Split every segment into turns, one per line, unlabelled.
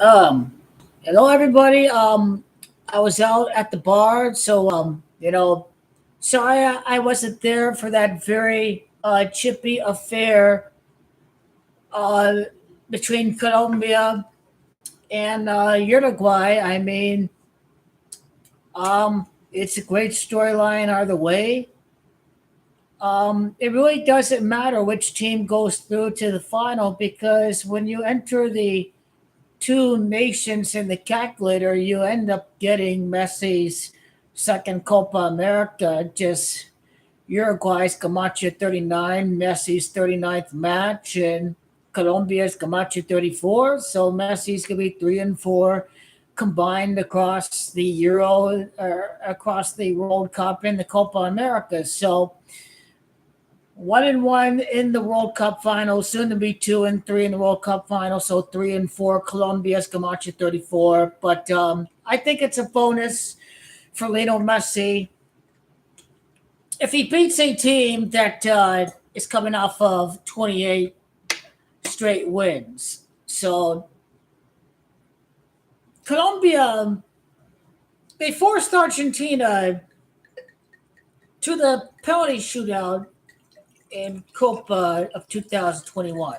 Um, Hello everybody. I was out at the bar, so sorry I wasn't there for that very chippy affair uh between Colombia and Uruguay. It's a great storyline either way. It really doesn't matter which team goes through to the final because when you enter the two nations in the calculator, you end up getting Messi's second Copa America, just Uruguay's Camacho 39, Messi's 39th match, and Colombia's Camacho 34. So Messi's going to be 3 and 4 combined across the Euro, or across the World Cup and the Copa America. So 1-1 in the World Cup final, soon to be 2-3 in the World Cup final. So 3-4, Colombia's Camacho 34. But I think it's a bonus for Lionel Messi if he beats a team that is coming off of 28 straight wins. So Colombia, they forced Argentina to the penalty shootout in Copa of 2021.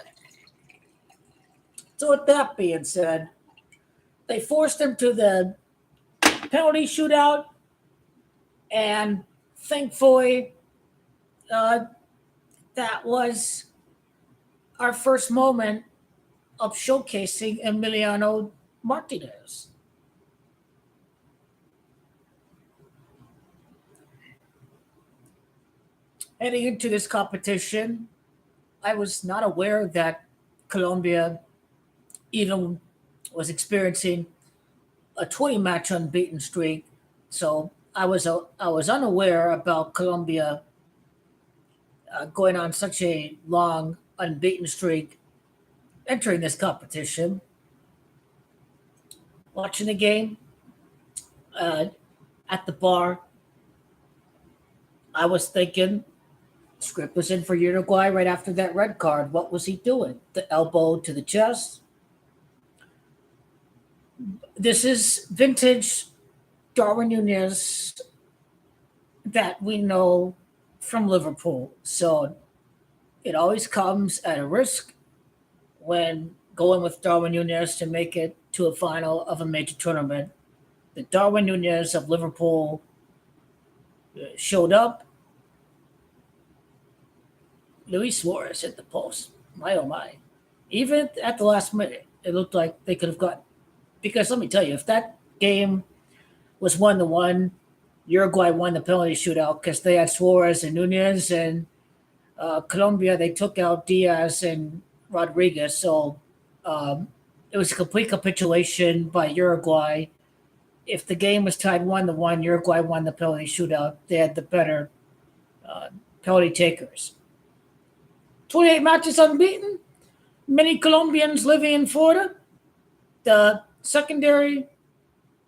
So with that being said, they forced him to the penalty shootout, and thankfully, uh, that was our first moment of showcasing Emiliano Martinez. Heading into this competition, I was not aware that Colombia even was experiencing a 20 match unbeaten streak. So I was unaware about Colombia going on such a long unbeaten streak entering this competition. Watching the game uh, at the bar, I was thinking script was in for Uruguay right after that red card. What was he doing? The elbow to the chest. This is vintage Darwin Nunez that we know from Liverpool. So it always comes at a risk when going with Darwin Nunez to make it to a final of a major tournament. The Darwin Nunez of Liverpool showed up. Luis Suarez hit the post. My oh my. Even at the last minute, it looked like they could have got. Because let me tell you, if that game was 1-1, Uruguay won the penalty shootout because they had Suarez and Nunez, and Colombia, they took out Diaz and Rodriguez. So it was a complete capitulation by Uruguay. If the game was tied 1-1, Uruguay won the penalty shootout. They had the better uh, penalty takers. 28 matches unbeaten. Many Colombians living in Florida. The secondary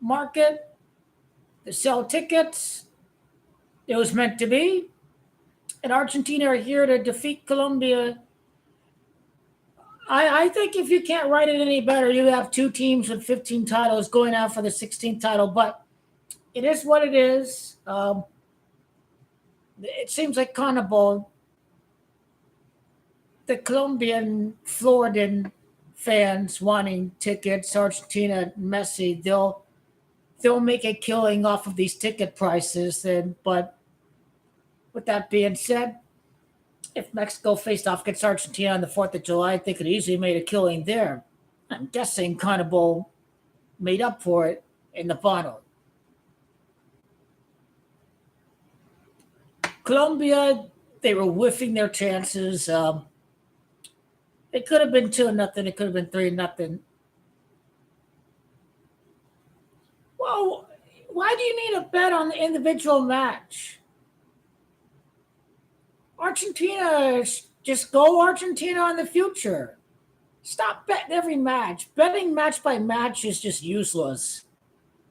market, the sell tickets, it was meant to be. And Argentina are here to defeat Colombia. I think if you can't write it any better, you have two teams with 15 titles going out for the 16th title. But it is what it is. It seems like Carnival, the Colombian, Floridan fans wanting tickets, Argentina, Messi, they'll make a killing off of these ticket prices. And but with that being said, if Mexico faced off against Argentina on the 4th of July, they could easily made a killing there. I'm guessing Carnival made up for it in the final. Colombia, they were whiffing their chances. It could have been 2-0. It could have been 3-0. Well, why do you need a bet on the individual match? Argentina, just go Argentina in the future. Stop betting every match. Betting match by match is just useless.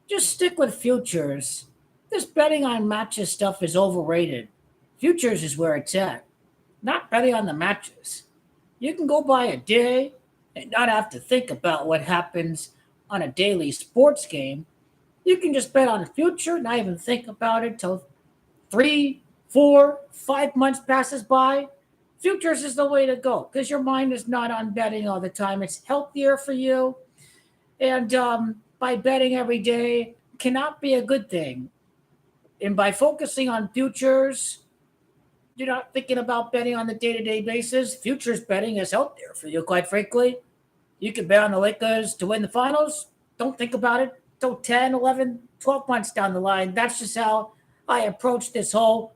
Just stick with futures. This betting on matches stuff is overrated. Futures is where it's at. Not betting on the matches. You can go by a day and not have to think about what happens on a daily sports game, you can just bet on the future, not even think about it till 3, 4, 5 months passes by. Futures is the way to go because your mind is not on betting all the time. It's healthier for you. And by betting every day cannot be a good thing. And by focusing on futures, you're not thinking about betting on the day to day basis. Futures betting is healthier for you, quite frankly. You can bet on the Lakers to win the finals. Don't think about it till 10, 11, 12 months down the line. That's just how I approach this whole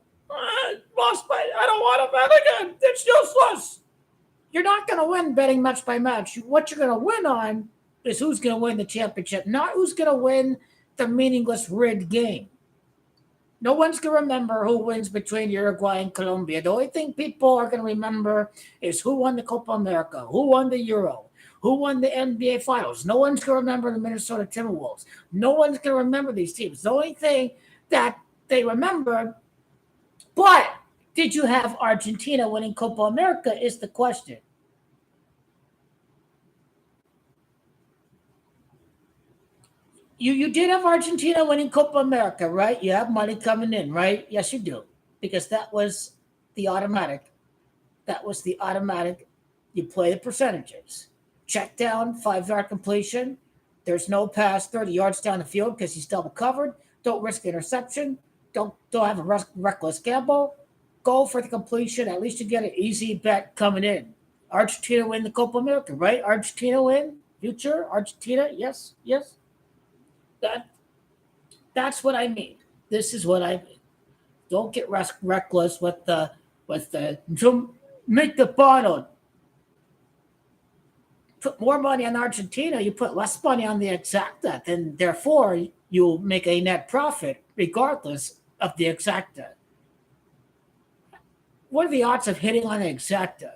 lost by, I don't want to bet again. It's useless. You're not going to win betting match by match. What you're going to win on is who's going to win the championship, not who's going to win the meaningless rigged game. No one's going to remember who wins between Uruguay and Colombia. The only thing people are going to remember is who won the Copa America, who won the Euro, who won the NBA Finals. No one's going to remember the Minnesota Timberwolves. No one's going to remember these teams. The only thing that they remember, but did you have Argentina winning Copa America is the question. You did have Argentina winning Copa America, right? You have money coming in, right? Yes, you do. Because that was the automatic. That was the automatic. You play the percentages. Check down, 5-yard completion. There's no pass 30 yards down the field because he's double covered. Don't risk interception. Don't have a reckless gamble. Go for the completion. At least you get an easy bet coming in. Argentina win the Copa America, right? Argentina win. Future Argentina, yes, yes. That that's what I mean. This is what I mean. Don't get reckless with the to make the bottle. Put more money on Argentina, you put less money on the exacta, then therefore you'll make a net profit regardless of the exacta. What are the odds of hitting on the exacta?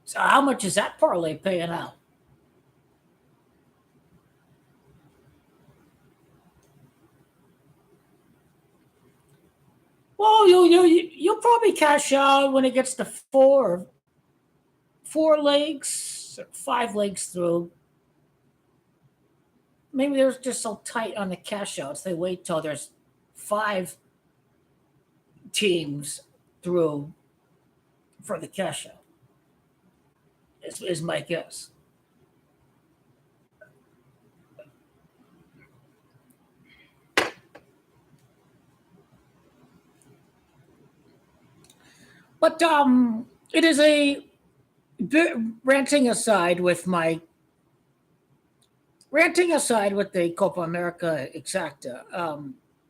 So how much is that parlay paying out? Well, you'll probably cash out when it gets to four legs, 5 legs through. Maybe they're just so tight on the cash outs. They wait till there's 5 teams through for the cash out. Is my guess. But it is a ranting aside with my ranting aside with the Copa America exacta.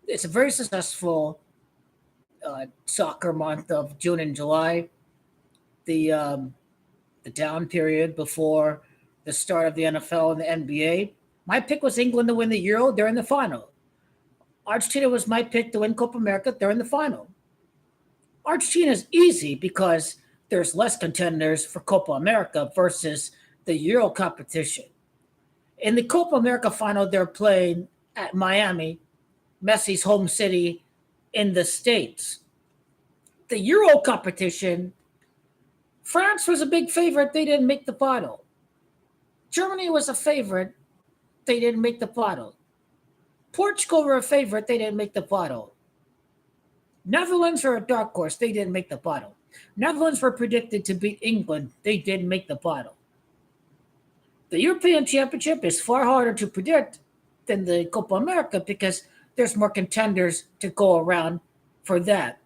It's a very successful soccer month of June and July. The down period before the start of the NFL and the NBA. My pick was England to win the Euro. They're in the final. Argentina was my pick to win Copa America. They're in the final. Argentina is easy because there's less contenders for Copa America versus the Euro competition. In the Copa America final, they're playing at Miami, Messi's home city in the States. The Euro competition, France was a big favorite. They didn't make the final. Germany was a favorite. They didn't make the final. Portugal were a favorite. They didn't make the final. Netherlands are a dark horse. They didn't make the final. Netherlands were predicted to beat England. They didn't make the final. The European Championship is far harder to predict than the Copa America because there's more contenders to go around for that.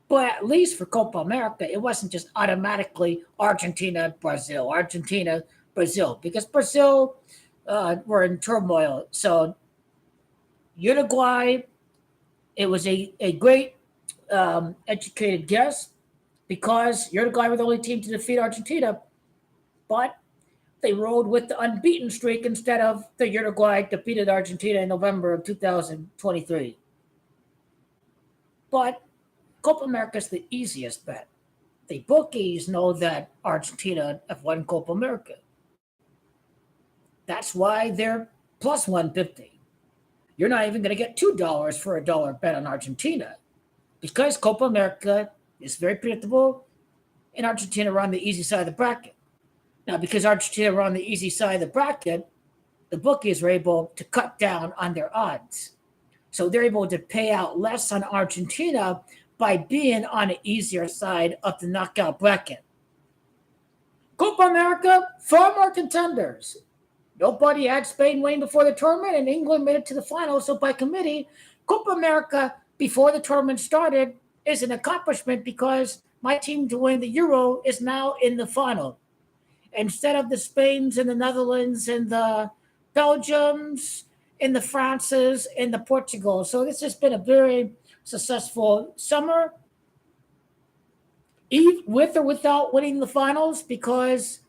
But at least for Copa America, it wasn't just automatically Argentina, Brazil, because Brazil were in turmoil. So Uruguay, it was a great educated guess because Uruguay were the only team to defeat Argentina, but they rode with the unbeaten streak instead of the Uruguay defeated Argentina in November of 2023. But Copa America is the easiest bet. The bookies know that Argentina have won Copa America. That's why they're plus 150. you're not even going to get $2 for a dollar bet on Argentina because Copa America is very predictable and Argentina are on the easy side of the bracket. Now, because Argentina were on the easy side of the bracket, the bookies were able to cut down on their odds. So they're able to pay out less on Argentina by being on the easier side of the knockout bracket. Copa America, far more contenders. Nobody had Spain winning before the tournament, and England made it to the final. So by committee, Copa America, before the tournament started, is an accomplishment because my team to win the Euro is now in the final. Instead of the Spains and the Netherlands and the Belgiums and the Frances and the Portugal. So this has been a very successful summer, with or without winning the finals, because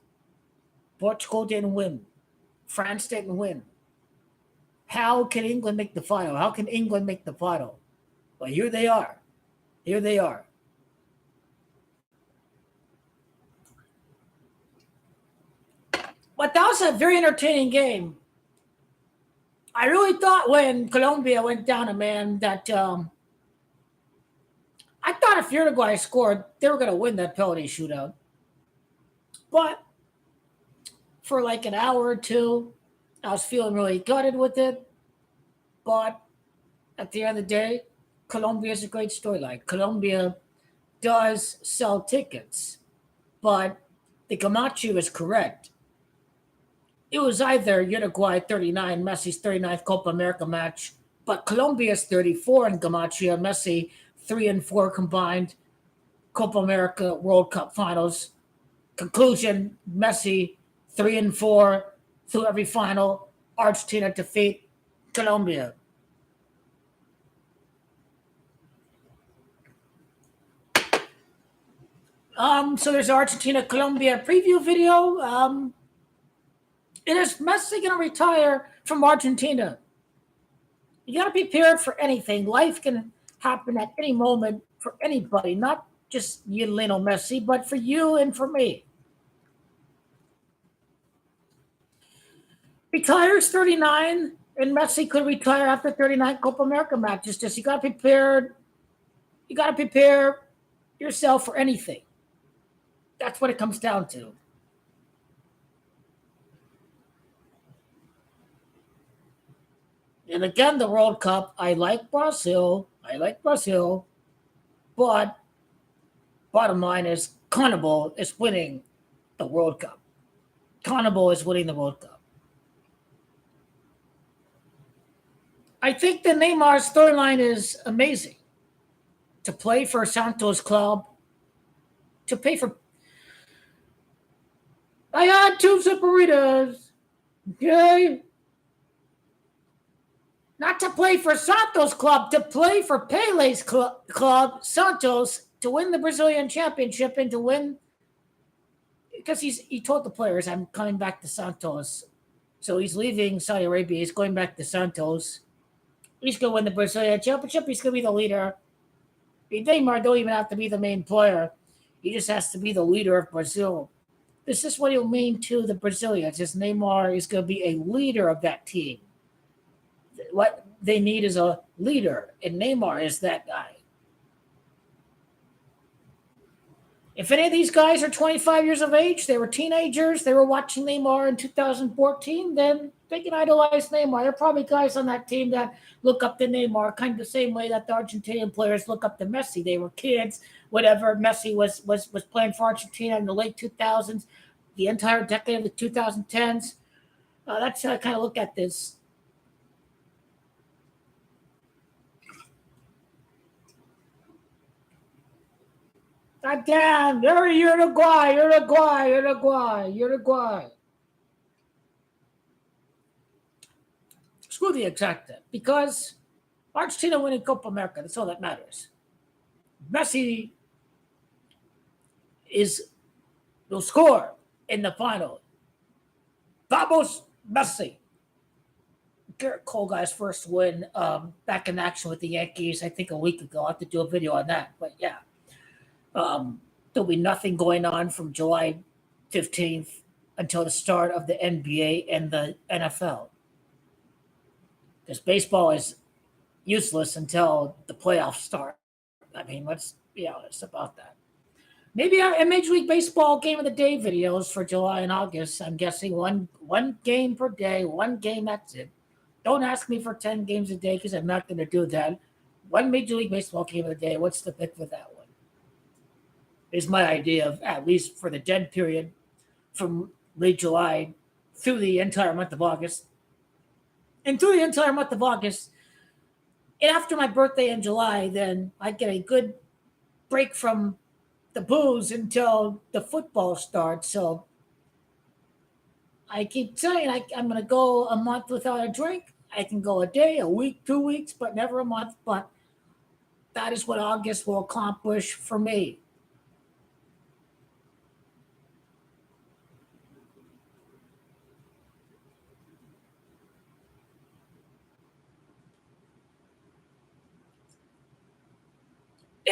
Portugal didn't win. France didn't win. How can England make the final? How can England make the final? Well, here they are. Here they are. But that was a very entertaining game. I really thought when Colombia went down a man that I thought if Uruguay scored, they were going to win that penalty shootout. But for like an hour or two, I was feeling really gutted with it. But at the end of the day, Colombia is a great storyline. Colombia does sell tickets, but the Camacho is correct. It was either Uruguay 39, Messi's 39th Copa America match, but Colombia's 34 and Camacho and Messi 3 and 4 combined Copa America World Cup finals. Conclusion, Messi 3 and 4 through every final. Argentina defeat Colombia. So there's Argentina-Colombia preview video. It is Messi going to retire from Argentina? You got to be prepared for anything. Life can happen at any moment for anybody, not just you, Lionel Messi, but for you and for me. Retires 39, and Messi could retire after 39 Copa America matches. Just you got to be prepared. You got to prepare yourself for anything. That's what it comes down to. And again, the World Cup, I like Brazil, but bottom line is Carnival is winning the World Cup. Carnival is winning the World Cup. I think the Neymar storyline is amazing. To play for Santos Club, to pay for... I had 2 Superitas, okay? Not to play for Santos Club, to play for Pele's club, Santos, to win the Brazilian championship and to win, because he told the players, I'm coming back to Santos. So he's leaving Saudi Arabia. He's going back to Santos. He's going to win the Brazilian championship. He's going to be the leader. Neymar don't even have to be the main player. He just has to be the leader of Brazil. This is what he'll mean to the Brazilians. Is Neymar is going to be a leader of that team. What they need is a leader, and Neymar is that guy. If any of these guys are 25 years of age, they were teenagers, they were watching Neymar in 2014, then they can idolize Neymar. There are probably guys on that team that look up to Neymar, kind of the same way that the Argentinian players look up to Messi. They were kids, whatever. Messi was playing for Argentina in the late 2000s, the entire decade of the 2010s. That's how I kind of look at this. Again, they're Uruguay. Screw the exacta, because Argentina winning Copa America, that's all that matters. Messi will score in the final. Vamos, Messi. Garrett Cole got his first win back in action with the Yankees, I think a week ago. I'll have to do a video on that, but yeah. There'll be nothing going on from July 15th until the start of the NBA and the NFL. because baseball is useless until the playoffs start. I mean, let's be honest about that. Maybe a Major League Baseball game of the day videos for July and August. I'm guessing one game per day, one game. That's it. Don't ask me for 10 games a day because I'm not going to do that. One Major League Baseball game of the day. What's the pick for that one? Is my idea of at least for the dead period from late July through the entire month of August. And through the entire month of August, and after my birthday in July, then I get a good break from the booze until the football starts. So I keep saying I'm going to go a month without a drink. I can go a day, a week, 2 weeks, but never a month. But that is what August will accomplish for me.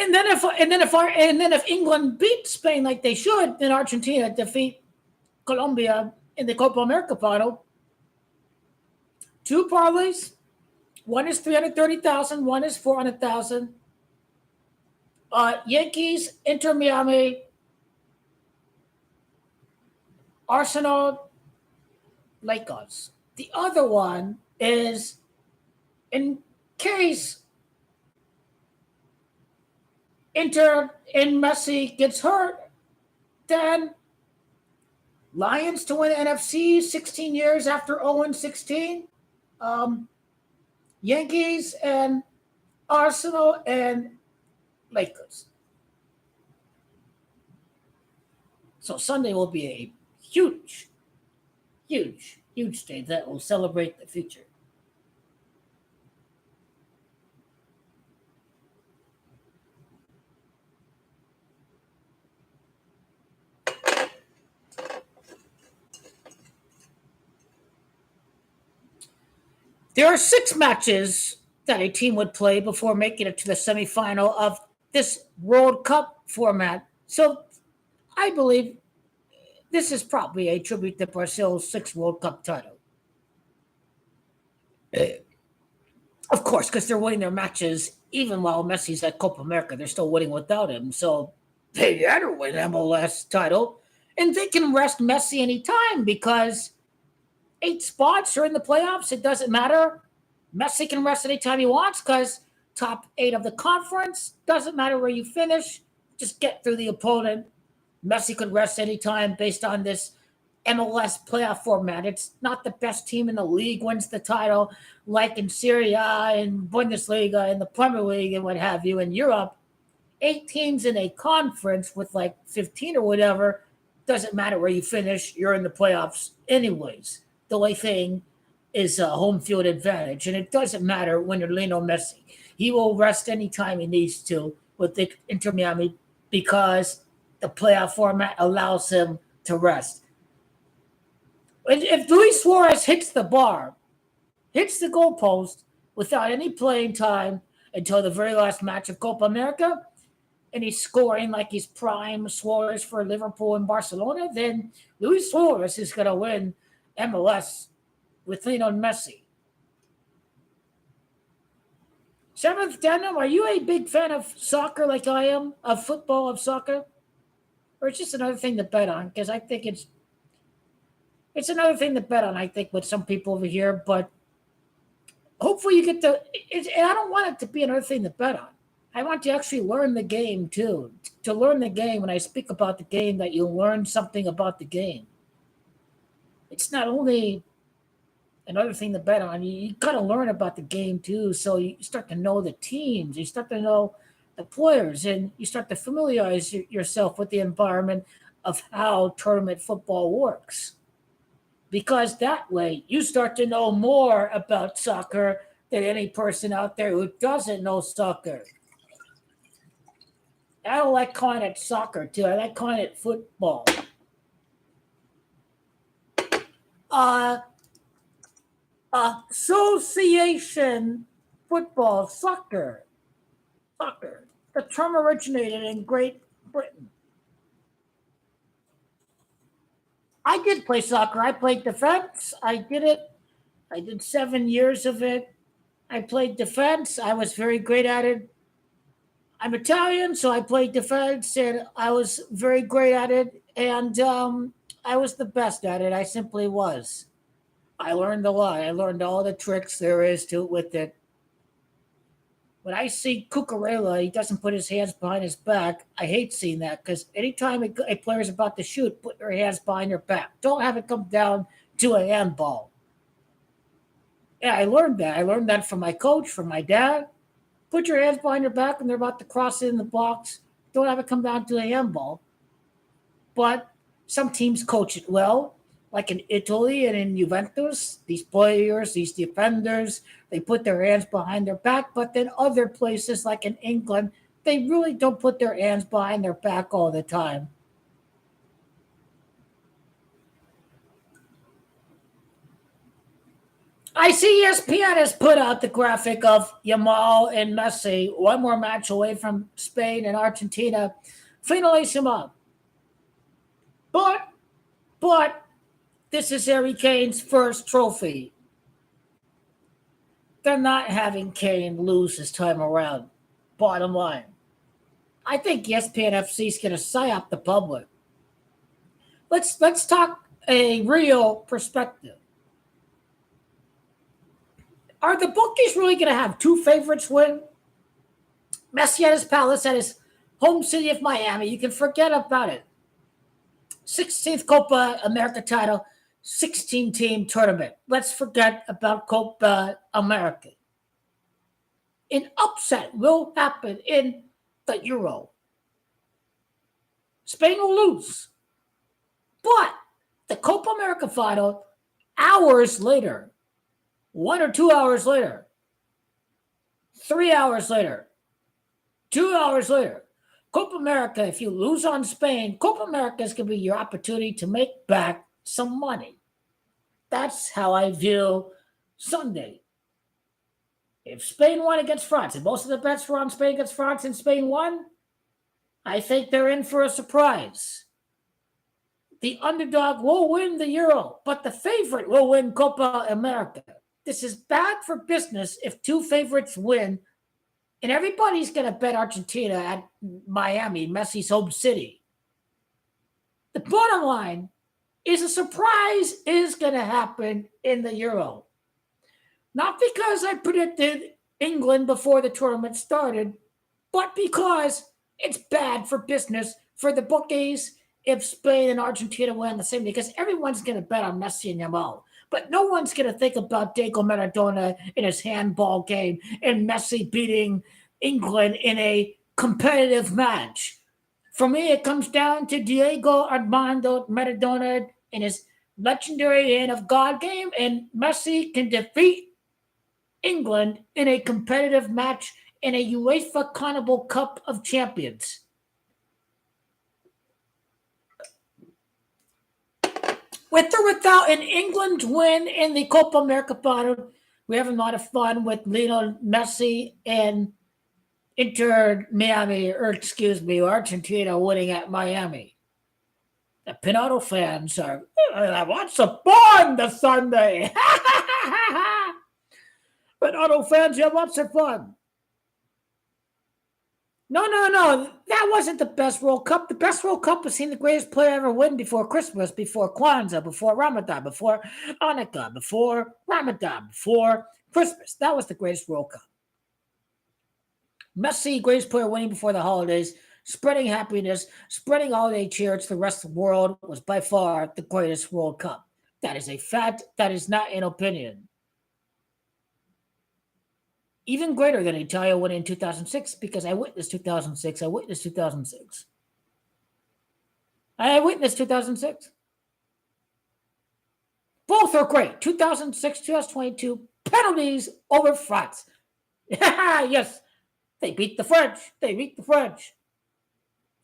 And then if England beats Spain like they should, then Argentina defeat Colombia in the Copa America final. Two parlays. One is 330,000. One is 400,000. Yankees, Inter Miami, Arsenal, Lakers. The other one is in case Inter and Messi gets hurt, then Lions to win NFC 16 years after 0-16. Um, Yankees and Arsenal and Lakers. So Sunday will be a huge, huge, huge day that will celebrate the future. There are 6 matches that a team would play before making it to the semifinal of this World Cup format. So I believe this is probably a tribute to Brazil's 6th World Cup title. Of course, because they're winning their matches even while Messi's at Copa America. They're still winning without him. So they had to win MLS title. And they can rest Messi anytime because 8 spots are in the playoffs. It doesn't matter. Messi can rest anytime he wants because top 8 of the conference. Doesn't matter where you finish. Just get through the opponent. Messi could rest anytime based on this MLS playoff format. It's not the best team in the league wins the title, like in Serie A and Bundesliga and the Premier League and what have you in Europe. 8 teams in a conference with like 15 or whatever. Doesn't matter where you finish. You're in the playoffs anyways. The only thing is a home field advantage. And it doesn't matter when you're Lionel Messi. He will rest anytime he needs to with the Inter Miami because the playoff format allows him to rest. If Luis Suarez hits the bar, hits the goalpost without any playing time until the very last match of Copa America, and he's scoring like he's prime Suarez for Liverpool and Barcelona, then Luis Suarez is going to win MLS with Lionel Messi. 7th Denim, are you a big fan of soccer like I am? Of football, of soccer? Or it's just another thing to bet on? Because I think it's another thing to bet on, I think, with some people over here. But hopefully you get and I don't want it to be another thing to bet on. I want to actually learn the game, too. To learn the game, when I speak about the game, that you learn something about the game. It's not only another thing to bet on. You got to learn about the game, too. So you start to know the teams. You start to know the players. And you start to familiarize yourself with the environment of how tournament football works. Because that way, you start to know more about soccer than any person out there who doesn't know soccer. I don't like calling it soccer, too. I like calling it football. Uh, Association football, soccer. Soccer. The term originated in Great Britain. I did play soccer. I played defense. I did it. I did 7 years of it. I played defense. I was very great at it. I'm Italian, so I played defense, and I was very great at it. And I was the best at it. I simply was. I learned a lot. I learned all the tricks there is to it with it. When I see Cucurella, he doesn't put his hands behind his back. I hate seeing that because anytime a player is about to shoot, put their hands behind their back. Don't have it come down to a handball. Yeah, I learned that. I learned that from my coach, from my dad. Put your hands behind your back when they're about to cross in the box. Don't have it come down to a handball. But some teams coach it well, like in Italy and in Juventus. These players, these defenders, they put their hands behind their back. But then other places, like in England, they really don't put their hands behind their back all the time. I see ESPN has put out the graphic of Yamal and Messi, one more match away from Spain and Argentina, finalissima. But, but, this is Harry Kane's first trophy. They're not having Kane lose this time around. Bottom line. I think ESPN FC is going to psyop the public. Let's talk a real perspective. Are the bookies really going to have two favorites win? Messi at his palace at his home city of Miami. You can forget about it. 16th Copa America title, 16-team tournament. Let's forget about Copa America. An upset will happen in the Euro. Spain will lose. But the Copa America final, hours later, 1 or 2 hours later, 3 hours later, 2 hours later, Copa America, if you lose on Spain, Copa America is going to be your opportunity to make back some money. That's how I view Sunday. If Spain won against France, and most of the bets were on Spain against France and Spain won, I think they're in for a surprise. The underdog will win the Euro, but the favorite will win Copa America. This is bad for business if two favorites win, and everybody's going to bet Argentina at Miami, Messi's home city. The bottom line is a surprise is going to happen in the Euro. Not because I predicted England before the tournament started, but because it's bad for business for the bookies if Spain and Argentina win the same, because everyone's going to bet on Messi and Yamal. But no one's going to think about Diego Maradona in his handball game and Messi beating England in a competitive match. For me, it comes down to Diego Armando Maradona in his legendary Hand of God game, and Messi can defeat England in a competitive match in a UEFA CONMEBOL Cup of Champions. With or without an England win in the Copa America final, we have a lot of fun with Lionel Messi and Argentina winning at Miami. The Pinotto fans are, what's the fun this Sunday? Pinotto fans, you have lots of fun. No. That wasn't the best World Cup. The best World Cup was seeing the greatest player ever win before Christmas, before Kwanzaa, before Ramadan, before Hanukkah, before Ramadan, before Christmas. That was the greatest World Cup. Messi, greatest player winning before the holidays, spreading happiness, spreading holiday cheer to the rest of the world, was by far the greatest World Cup. That is a fact. That is not an opinion. Even greater than Italia won in 2006 because I witnessed 2006. I witnessed 2006. Both are great. 2006, 2022, penalties over France. Yes, they beat the French.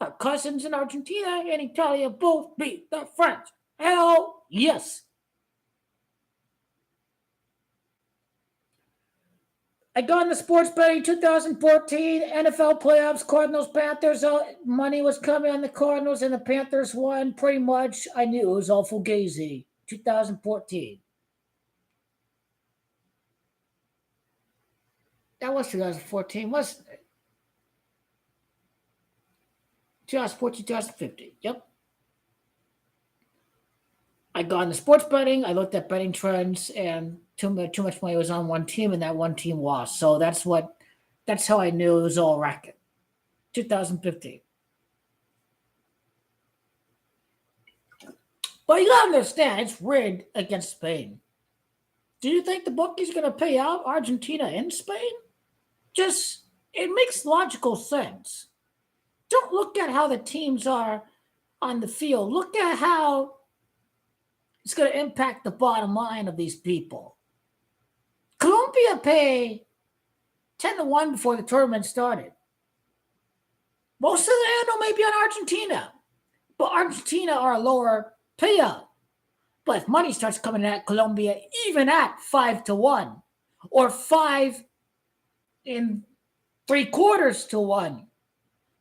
Our cousins in Argentina and Italia both beat the French. Hell yes. I got in the sports betting 2014, NFL playoffs, Cardinals, Panthers. All money was coming on the Cardinals, and the Panthers won pretty much. I knew it was all fugazi. 2014. That was 2014, wasn't it? 2014, 2015. Yep. I got into sports betting. I looked at betting trends, and too much money was on one team, and that one team lost. So that's how I knew it was all racket. 2015. But you gotta understand, it's rigged against Spain. Do you think the bookies gonna pay out Argentina and Spain? Just it makes logical sense. Don't look at how the teams are on the field. Look at how it's going to impact the bottom line of these people. Colombia pay 10-1 before the tournament started. Most of the handle may be on Argentina, but Argentina are a lower payout. But if money starts coming at Colombia, even at 5-1 or 5.75 to 1,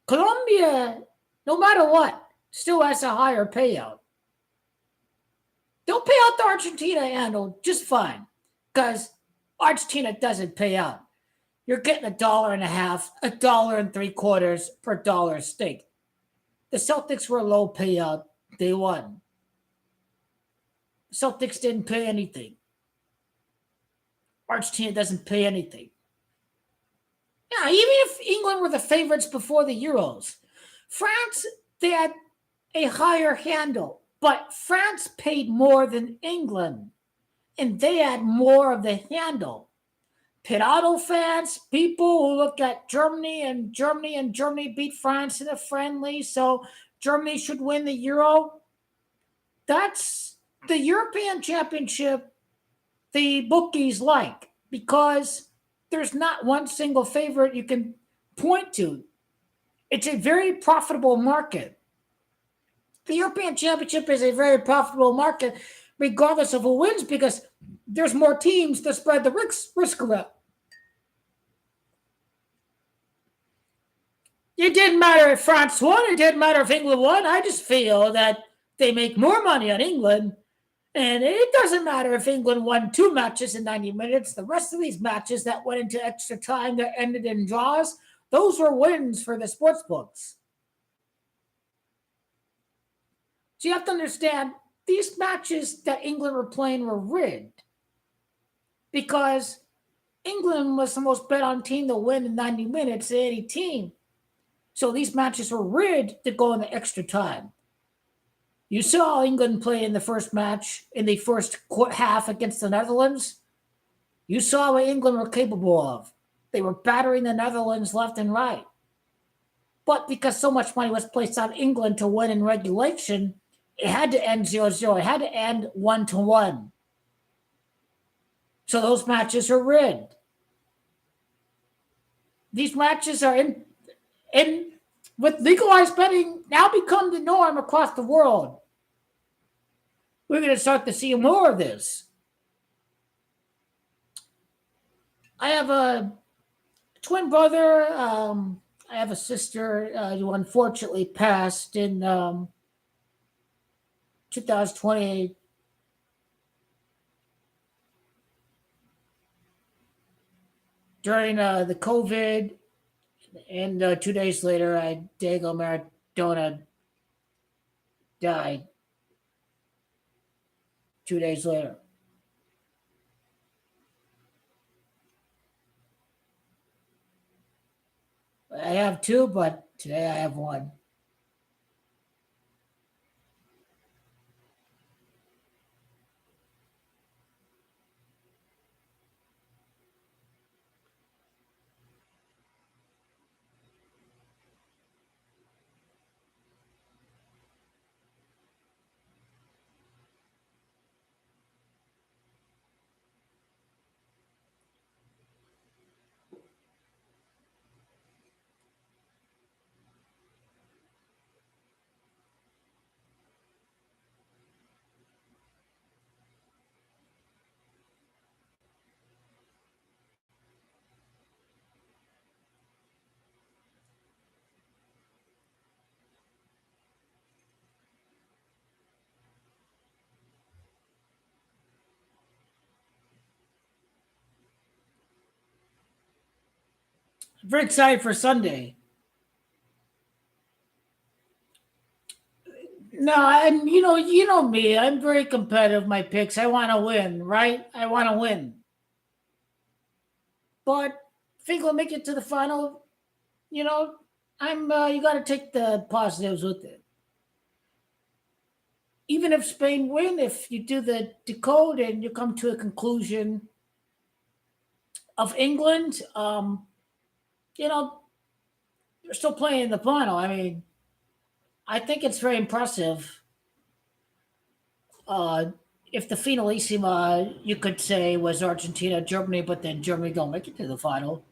Colombia, no matter what, still has a higher payout. They'll pay out the Argentina handle just fine because Argentina doesn't pay out. You're getting $1.50, $1.75 per dollar stake. The Celtics were a low payout. They won. The Celtics didn't pay anything. Argentina doesn't pay anything. Yeah, even if England were the favorites before the Euros, France, they had a higher handle, but France paid more than England, and they had more of the handle. Pirado fans, people who look at Germany beat France in a friendly, so Germany should win the Euro. That's the European Championship the bookies like because there's not one single favorite you can point to. It's a very profitable market. The European Championship is a very profitable market regardless of who wins because there's more teams to spread the risk around. It didn't matter if France won. It didn't matter if England won. I just feel that they make more money on England. And it doesn't matter if England won 2 matches in 90 minutes. The rest of these matches that went into extra time that ended in draws, those were wins for the sports books. So you have to understand, these matches that England were playing were rigged because England was the most bet on team to win in 90 minutes of any team. So these matches were rigged to go into extra time. You saw England play in the first match, in the first half against the Netherlands. You saw what England were capable of. They were battering the Netherlands left and right. But because so much money was placed on England to win in regulation, it had to end 0-0. It had to end 1-1. So those matches are rigged. These matches are in with legalized betting now become the norm across the world. We're going to start to see more of this. I have a twin brother. I have a sister who unfortunately passed in 2020. During the COVID, and 2 days later, Diego Maradona died. 2 days later. I have two, but today I have one. Very excited for Sunday. No, and you know me. I'm very competitive. My picks. I want to win, right? I want to win. But think we'll make it to the final. You know, I'm. You got to take the positives with it. Even if Spain win, if you do the decode and you come to a conclusion of England, you know, they're still playing in the final. I mean, I think it's very impressive. Uh, if the finalissima, you could say, was Argentina, Germany, but then Germany don't make it to the final,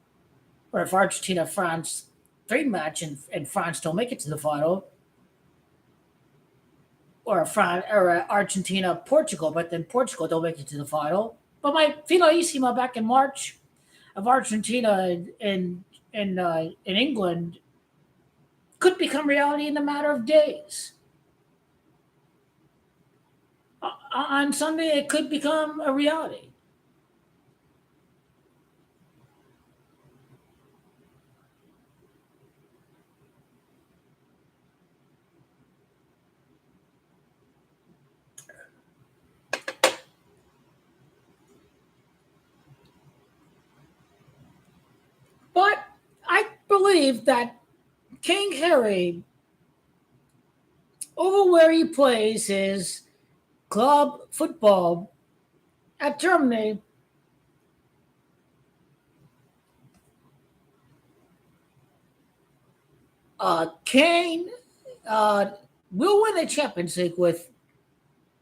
or if Argentina, France, dream match and France don't make it to the final, or France or Argentina, Portugal, but then Portugal don't make it to the final. But my finalissima back in March of Argentina in England could become reality in a matter of days. On Sunday, it could become a reality. But I believe that King Harry, over where he plays his club football at Germany, Kane uh, will win the Champions League with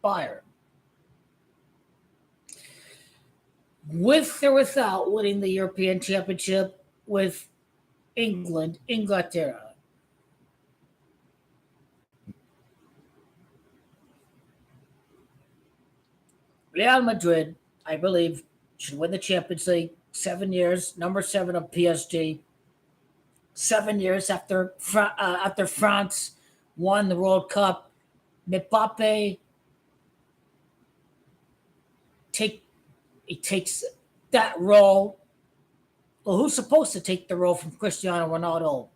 Bayern, with or without winning the European Championship with England, Inglaterra. Real Madrid, I believe, should win the Champions League 7 years, number seven of PSG. 7 years after France won the World Cup, Mbappe take he takes that role. Well, who's supposed to take the role from Cristiano Ronaldo?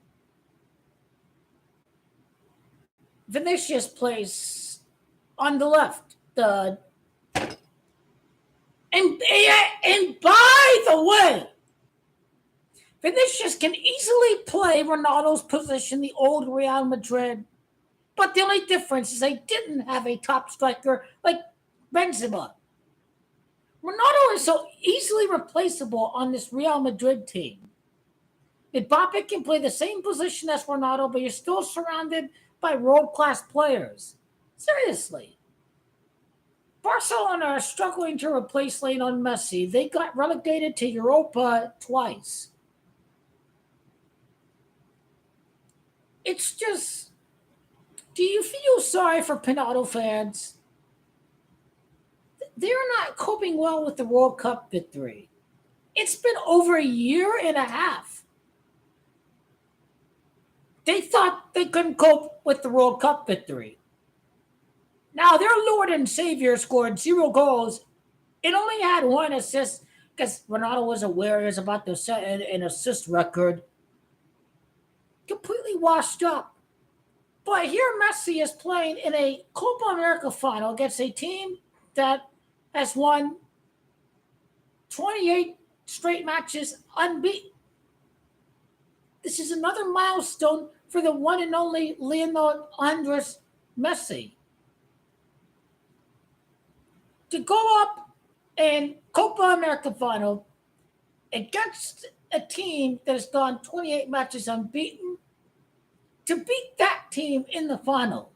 Vinicius plays on the left. The and by the way, Vinicius can easily play Ronaldo's position, the old Real Madrid. But the only difference is they didn't have a top striker like Benzema. Ronaldo is so easily replaceable on this Real Madrid team. Mbappe can play the same position as Ronaldo, but you're still surrounded by world class players. Seriously. Barcelona are struggling to replace Lionel Messi. They got relegated to Europa twice. It's just, do you feel sorry for Pinado fans? They're not coping well with the World Cup victory. It's been over a year and a half. They thought they couldn't cope with the World Cup victory. Now their Lord and Savior scored 0 goals and only had one assist because Ronaldo was aware he was about to set an assist record. Completely washed up. But here Messi is playing in a Copa America final against a team that has won 28 straight matches unbeaten. This is another milestone for the one and only Lionel Andres Messi. To go up in Copa America final against a team that has gone 28 matches unbeaten, to beat that team in the final.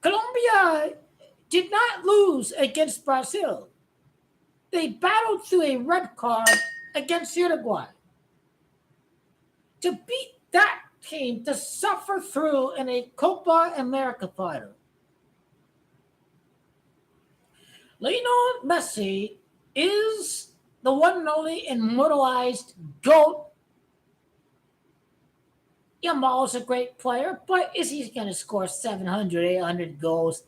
Colombia did not lose against Brazil. They battled through a red card against Uruguay. To beat that team, to suffer through in a Copa America final. Lionel Messi is the one and only immortalized GOAT. Yamal's a great player, but is he going to score 700, 800 goals?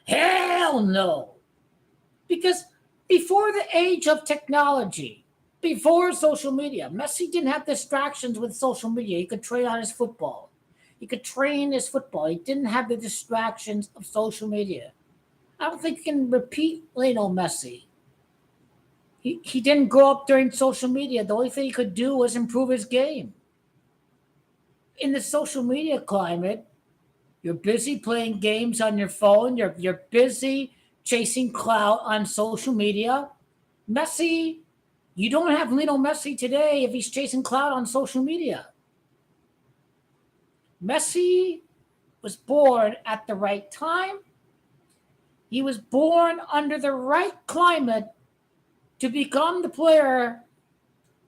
Hell no. Because before the age of technology, before social media. Messi didn't have distractions with social media. He could train on his football. He could train his football. He didn't have the distractions of social media. I don't think you can repeat Lionel Messi. He didn't grow up during social media. The only thing he could do was improve his game. In the social media climate, you're busy playing games on your phone. You're busy chasing clout on social media. Messi, you don't have Lionel Messi today if he's chasing clout on social media. Messi was born at the right time. He was born under the right climate to become the player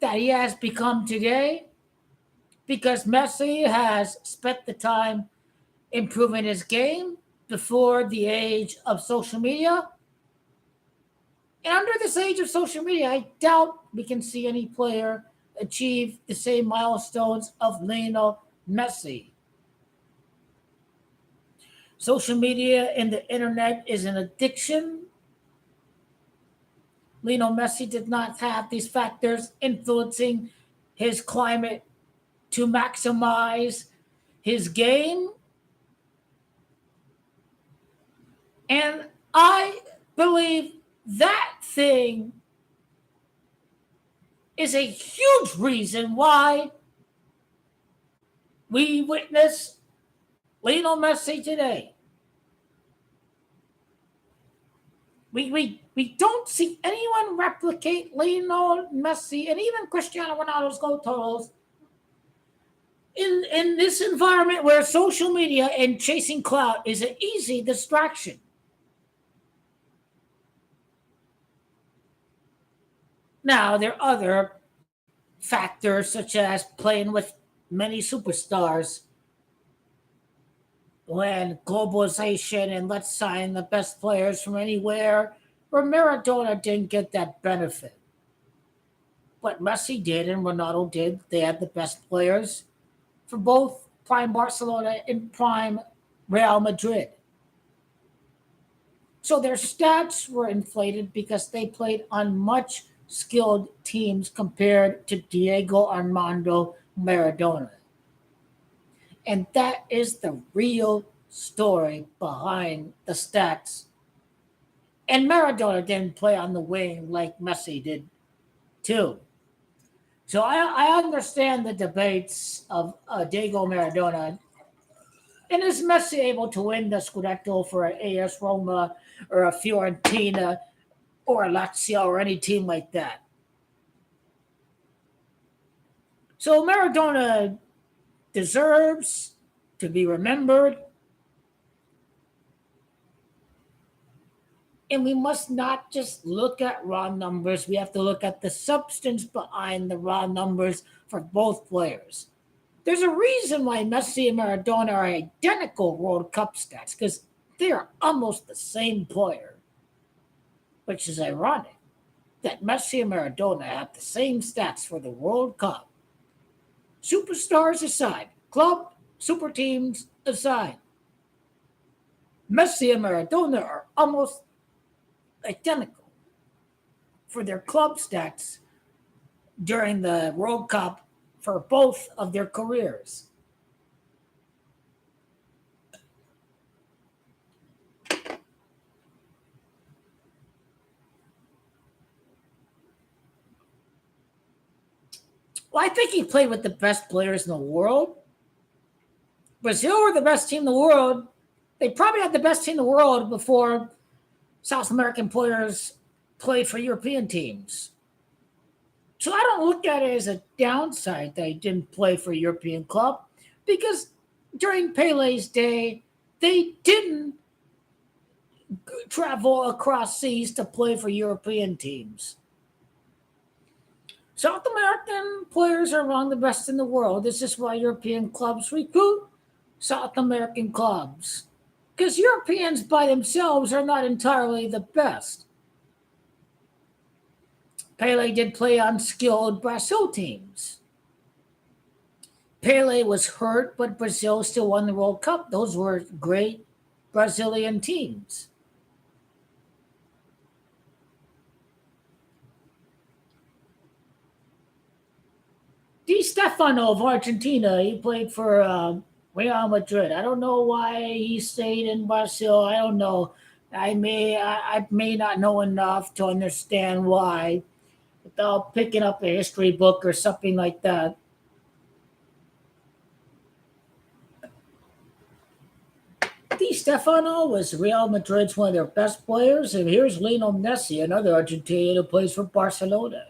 that he has become today because Messi has spent the time improving his game before the age of social media. And under this age of social media, I doubt we can see any player achieve the same milestones of Lionel Messi. Social media and the internet is an addiction. Lionel Messi did not have these factors influencing his climate to maximize his game. And I believe that thing is a huge reason why we witness Lionel Messi today. We don't see anyone replicate Lionel Messi and even Cristiano Ronaldo's goal totals in this environment where social media and chasing clout is an easy distraction. Now, there are other factors such as playing with many superstars when globalization and let's sign the best players from anywhere, where Maradona didn't get that benefit. But Messi did and Ronaldo did. They had the best players for both prime Barcelona and prime Real Madrid. So their stats were inflated because they played on much skilled teams compared to Diego Armando Maradona. And that is the real story behind the stats. And Maradona didn't play on the wing like Messi did, too. So I understand the debates of Diego Maradona. And is Messi able to win the Scudetto for an AS Roma or a Fiorentina or a Lazio or any team like that? So Maradona deserves to be remembered. And we must not just look at raw numbers. We have to look at the substance behind the raw numbers for both players. There's a reason why Messi and Maradona are identical World Cup stats because they are almost the same player, which is ironic that Messi and Maradona have the same stats for the World Cup. Superstars aside, club super teams aside, Messi and Maradona are almost identical for their club stats during the World Cup for both of their careers. Well, I think he played with the best players in the world. Brazil were the best team in the world. They probably had the best team in the world before South American players played for European teams. So I don't look at it as a downside that he didn't play for a European club because during Pele's day, they didn't travel across seas to play for European teams. South American players are among the best in the world. This is why European clubs recruit South American clubs. Because Europeans by themselves are not entirely the best. Pele did play on skilled Brazil teams. Pele was hurt, but Brazil still won the World Cup. Those were great Brazilian teams. Di Stefano of Argentina, he played for Real Madrid. I don't know why he stayed in Brazil. I don't know. I may not know enough to understand why without picking up a history book or something like that. Di Stefano was Real Madrid's one of their best players, and here's Lionel Messi, another Argentinian who plays for Barcelona.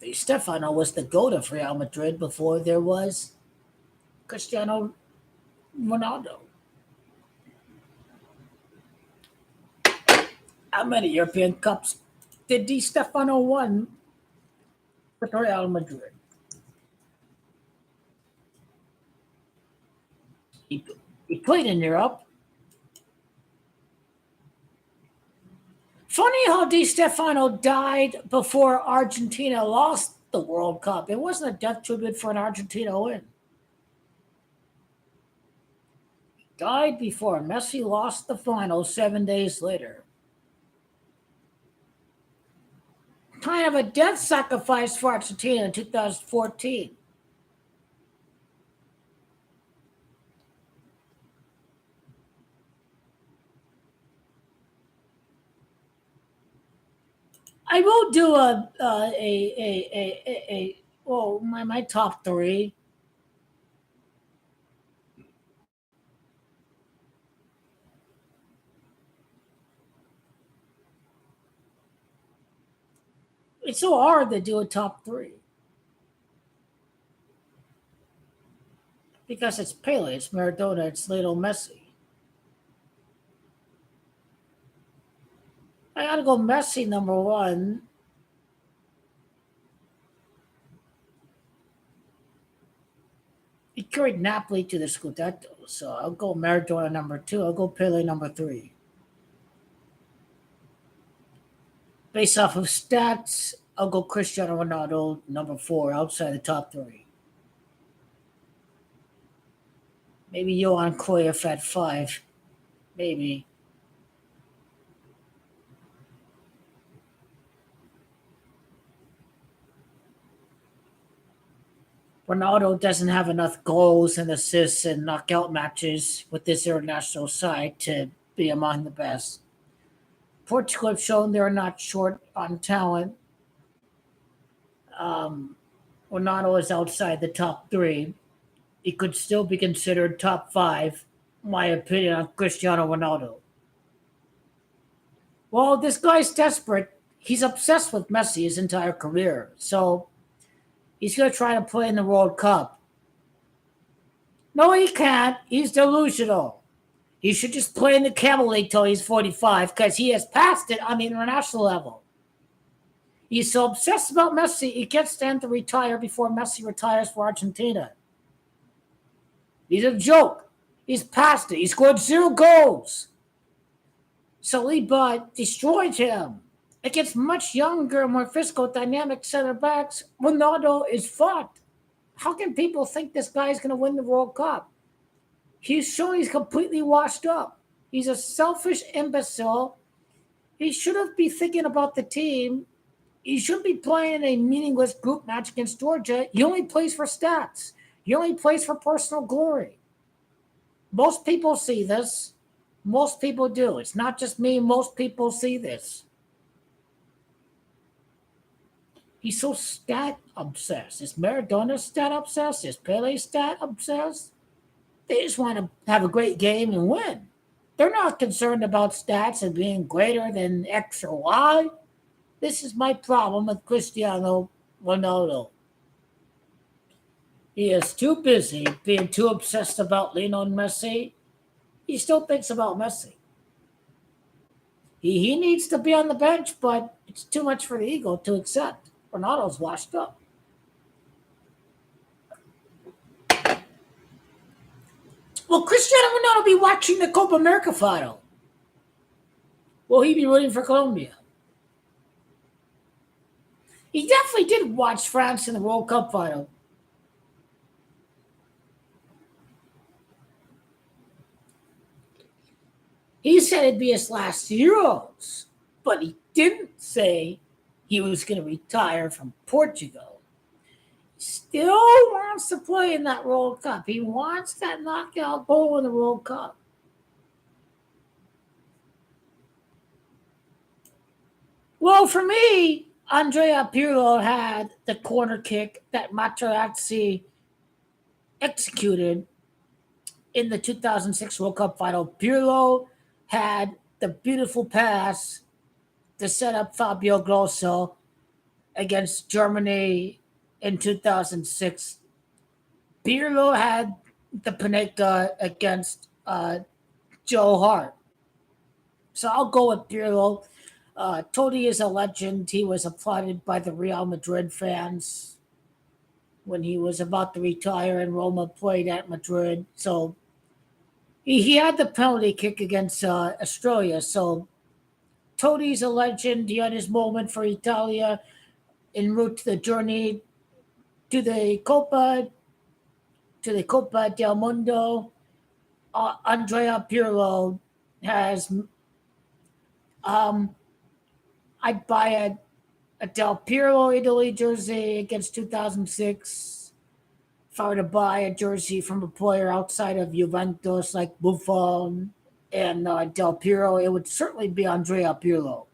Di Stefano was the GOAT of Real Madrid before there was Cristiano Ronaldo. How many European Cups did Di Stefano win with Real Madrid? He, he played in Europe. Funny how Di Stefano died before Argentina lost the World Cup. It wasn't a death tribute for an Argentina win. He died before Messi lost the final 7 days later. Kind of a death sacrifice for Argentina in 2014. I will do my top three. It's so hard to do a top three because it's Pele, it's Maradona, it's Lionel Messi. I gotta go Messi number one. He carried Napoli to the Scudetto, so I'll go Maradona number two. I'll go Pele number three. Based off of stats, I'll go Cristiano Ronaldo number four outside the top three. Maybe Johan Cruyff at five. Maybe. Ronaldo doesn't have enough goals and assists and knockout matches with this international side to be among the best. Portugal have shown they're not short on talent. Um, Ronaldo is outside the top three. He could still be considered top five, my opinion on Cristiano Ronaldo. Well, this guy's desperate. He's obsessed with Messi his entire career. So he's going to try to play in the World Cup. No, he can't. He's delusional. He should just play in the Camel League till he's 45 because he has passed it on the international level. He's so obsessed about Messi, he gets them to retire before Messi retires for Argentina. He's a joke. He's past it. He scored 0 goals. Saliba destroyed him. Against much younger, more physical, dynamic center backs, Ronaldo is fucked. How can people think this guy is going to win the World Cup? He's shown he's completely washed up. He's a selfish imbecile. He shouldn't be thinking about the team. He shouldn't be playing a meaningless group match against Georgia. He only plays for stats. He only plays for personal glory. Most people see this. Most people do. It's not just me. Most people see this. He's so stat obsessed. Is Maradona stat obsessed? Is Pele stat obsessed? They just want to have a great game and win. They're not concerned about stats and being greater than X or Y. This is my problem with Cristiano Ronaldo. He is too busy being too obsessed about Lionel Messi. He still thinks about Messi. He needs to be on the bench, but it's too much for the ego to accept. Ronaldo's washed up. Will Cristiano Ronaldo be watching the Copa America final? Will he be rooting for Colombia? He definitely did watch France in the World Cup final. He said it'd be his last Euros, but he didn't say he was going to retire from Portugal. Still wants to play in that World Cup. He wants that knockout goal in the World Cup. Well, for me, Andrea Pirlo had the corner kick that Materazzi executed in the 2006 World Cup final. Pirlo had the beautiful pass to set up Fabio Grosso against Germany in 2006. Pirlo had the Panenka against Joe Hart. So I'll go with Pirlo. Totti is a legend. He was applauded by the Real Madrid fans when he was about to retire and Roma played at Madrid. So he had the penalty kick against Australia. So Totti's a legend. He had his moment for Italia en route to the journey to the Copa del Mundo. Andrea Pirlo has. I'd buy a Del Pirlo Italy jersey against 2006. If I were to buy a jersey from a player outside of Juventus like Buffon and Del Piero, it would certainly be Andrea Pirlo.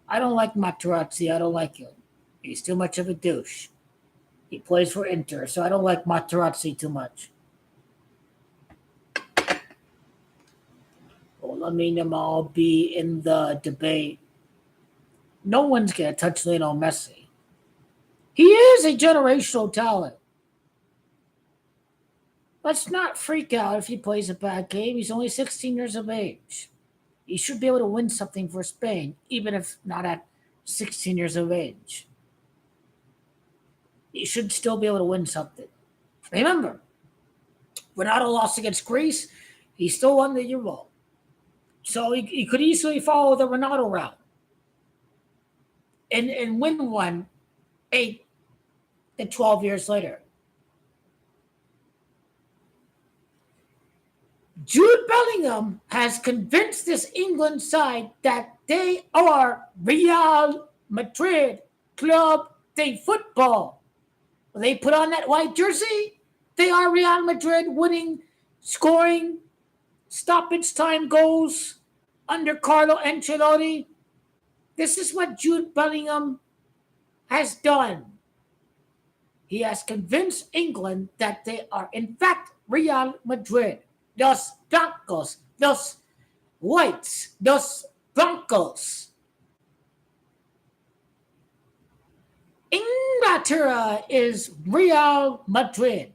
I don't like Materazzi. I don't like him. He's too much of a douche. He plays for Inter, so I don't like Materazzi too much. Well, I mean, them all be in the debate. No one's going to touch Lionel Messi. He is a generational talent. Let's not freak out if he plays a bad game. He's only 16 years of age. He should be able to win something for Spain, even if not at 16 years of age. He should still be able to win something. Remember, Ronaldo lost against Greece. He still won the Euro. So he could easily follow the Ronaldo route and win one 8 to 12 years later. Jude Bellingham has convinced this England side that they are Real Madrid Club de Football. When they put on that white jersey, they are Real Madrid winning, scoring, stoppage time goals under Carlo Ancelotti. This is what Jude Bellingham has done. He has convinced England that they are in fact Real Madrid. Los Blancos, los Whites, los Blancos. Inglaterra is Real Madrid.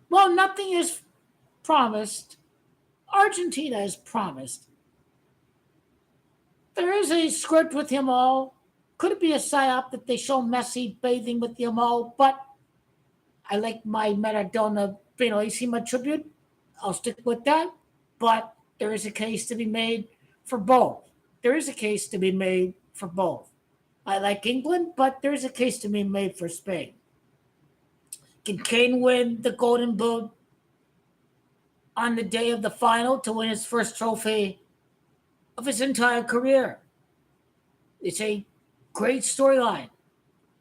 Well, nothing is promised. Argentina is promised. There is a script with him all. Could it be a psyop that they show Messi bathing with him all? But I like my Maradona Finalissima tribute. I'll stick with that. But there is a case to be made for both. There is a case to be made for both. I like England, but there is a case to be made for Spain. Can Kane win the Golden Boot on the day of the final to win his first trophy of his entire career? It's a great storyline.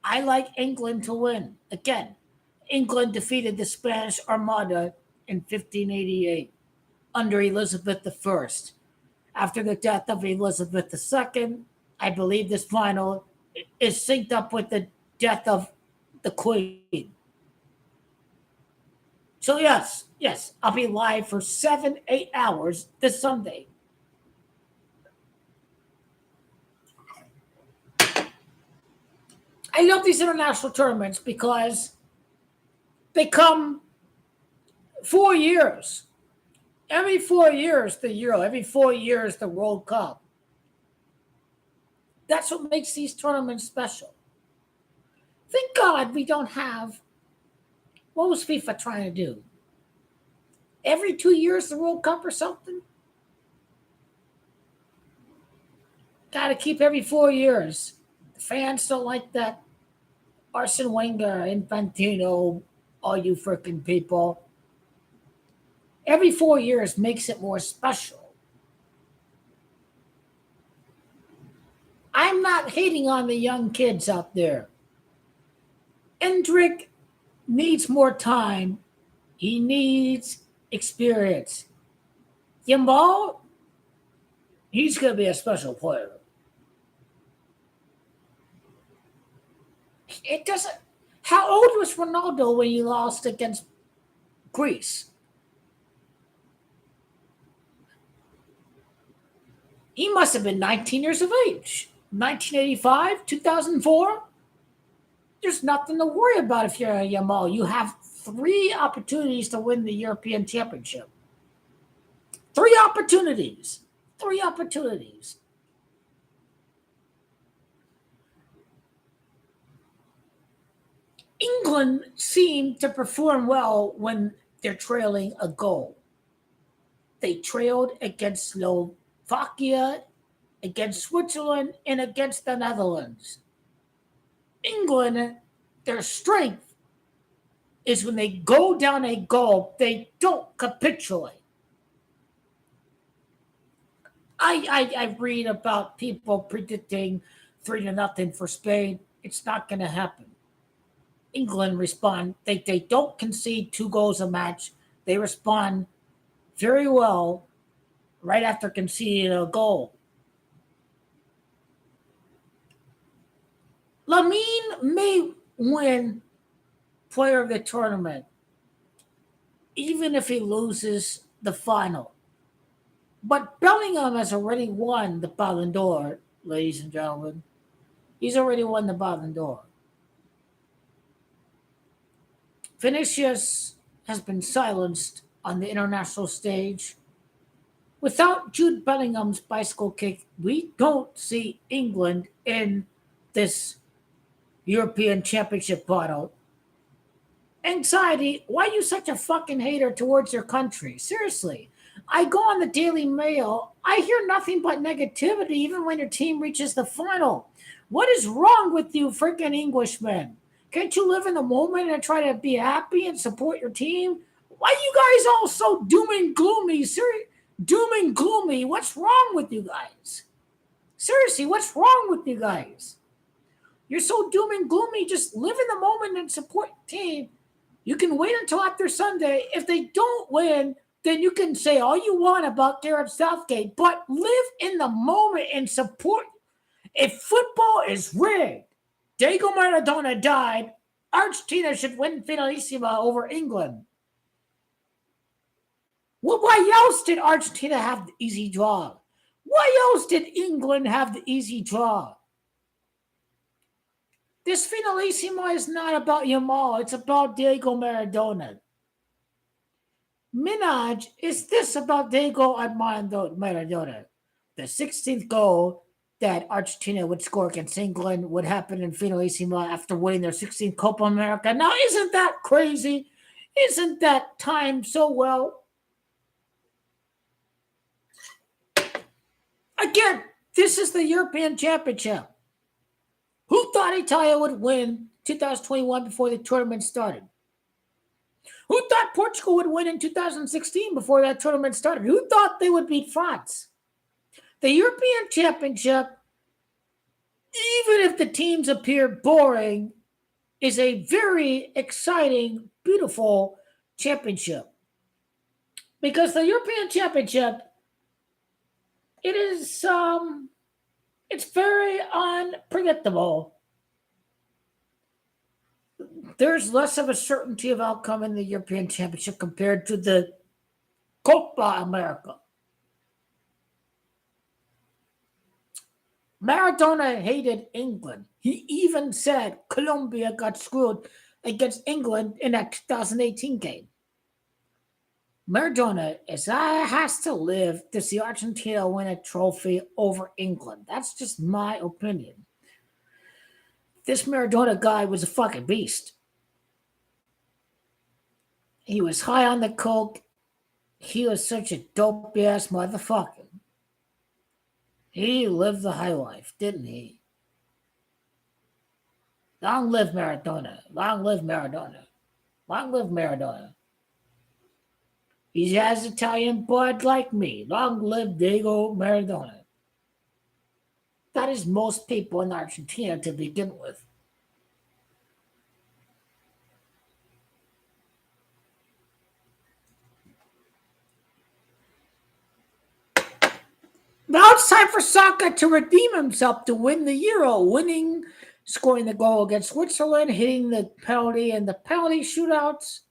I like England to win. Again, England defeated the Spanish Armada in 1588 under Elizabeth I. After the death of Elizabeth II, I believe this final is synced up with the death of the Queen. So yes, I'll be live for 7-8 hours this Sunday. I love these international tournaments because they come 4 years. Every 4 years, the Euro. Every 4 years, the World Cup. That's what makes these tournaments special. Thank God we don't have. What was FIFA trying to do? Every 2 years, the World Cup or something? Got to keep every 4 years. The fans don't like that. Arsene Wenger, Infantino, all you freaking people. Every 4 years makes it more special. not hating on the young kids out there. Endrick needs more time. He needs experience. Yamal, he's going to be a special player. It doesn't. How old was Ronaldo when you lost against Greece? He must have been 19 years of age. 1985, 2004. There's nothing to worry about if you're a Yamal. You have 3 opportunities to win the European Championship. 3 opportunities. 3 opportunities. England seem to perform well when they're trailing a goal. They trailed against Slovakia, against Switzerland, and against the Netherlands. England, their strength is when they go down a goal, they don't capitulate. I read about people predicting 3-0 for Spain. It's not going to happen. England respond. They don't concede 2 goals a match. They respond very well right after conceding a goal. Lamine may win player of the tournament, even if he loses the final. But Bellingham has already won the Ballon d'Or, ladies and gentlemen. He's already won the Ballon d'Or. Vinicius has been silenced on the international stage. Without Jude Bellingham's bicycle kick, we don't see England in this European Championship bottle. Anxiety, why are you such a fucking hater towards your country? Seriously. I go on the Daily Mail. I hear nothing but negativity even when your team reaches the final. What is wrong with you freaking Englishmen? Can't you live in the moment and try to be happy and support your team? Why are you guys all so doom and gloomy? Doom and gloomy. What's wrong with you guys? Seriously, what's wrong with you guys? You're so doom and gloomy. Just live in the moment and support your team. You can wait until after Sunday. If they don't win, then you can say all you want about Gareth Southgate, but live in the moment and support. If football is rigged, Diego Maradona died, Argentina should win Finalissima over England. Well, why else did Argentina have the easy draw? Why else did England have the easy draw? This Finalissima is not about Yamal. It's about Diego Maradona. Minaj, is this about Diego Armando Maradona? The 16th goal that Argentina would score against England would happen in Finalissima after winning their 16th Copa America. Now, isn't that crazy? Isn't that timed so well? Again, this is the European Championship. Who thought Italia would win 2021 before the tournament started? Who thought Portugal would win in 2016 before that tournament started? Who thought they would beat France? The European Championship, even if the teams appear boring, is a very exciting, beautiful championship. Because the European Championship, it's very unpredictable. There's less of a certainty of outcome in the European Championship compared to the Copa America. Maradona hated England. He even said Colombia got screwed against England in that 2018 game. Maradona has to live to see Argentina win a trophy over England. That's just my opinion. This Maradona guy was a fucking beast. He was high on the coke. He was such a dope-ass motherfucker. He lived the high life, didn't he? Long live Maradona. Long live Maradona. Long live Maradona. He has Italian blood like me. Long live Diego Maradona. That is most people in Argentina to begin with. Now it's time for Saka to redeem himself to win the Euro, winning, scoring the goal against Switzerland, hitting the penalty and the penalty shootouts.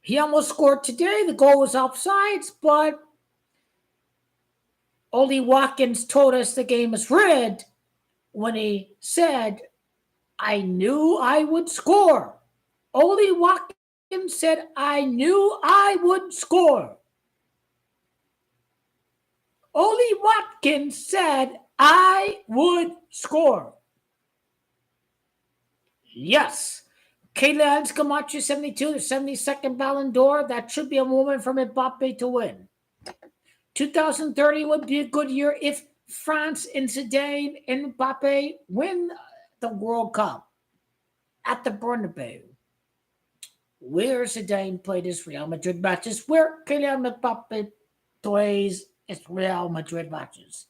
He almost scored today. The goal was offsides, but Oli Watkins told us the game is rigged when he said, I knew I would score. Oli Watkins said, I knew I would score. Oli Watkins said, I would score. Yes. Kylian Camacho, 72, the 72nd Ballon d'Or. That should be a moment for Mbappe to win. 2030 would be a good year if France and Zidane and Mbappe win the World Cup at the Bernabeu, where Zidane played his Real Madrid matches, where Kylian Mbappe plays his Real Madrid matches.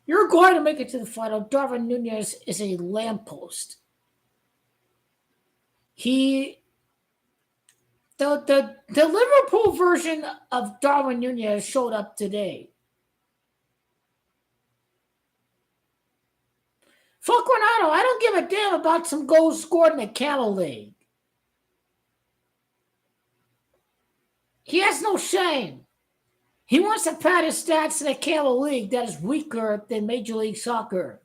You're going to make it to the final. Darwin Nunez is a lamppost. He the Liverpool version of Darwin Nunez showed up today. Fuck Ronaldo. I don't give a damn about some goals scored in the Camel League. He has no shame. He wants to pad his stats in the Camel League that is weaker than Major League Soccer.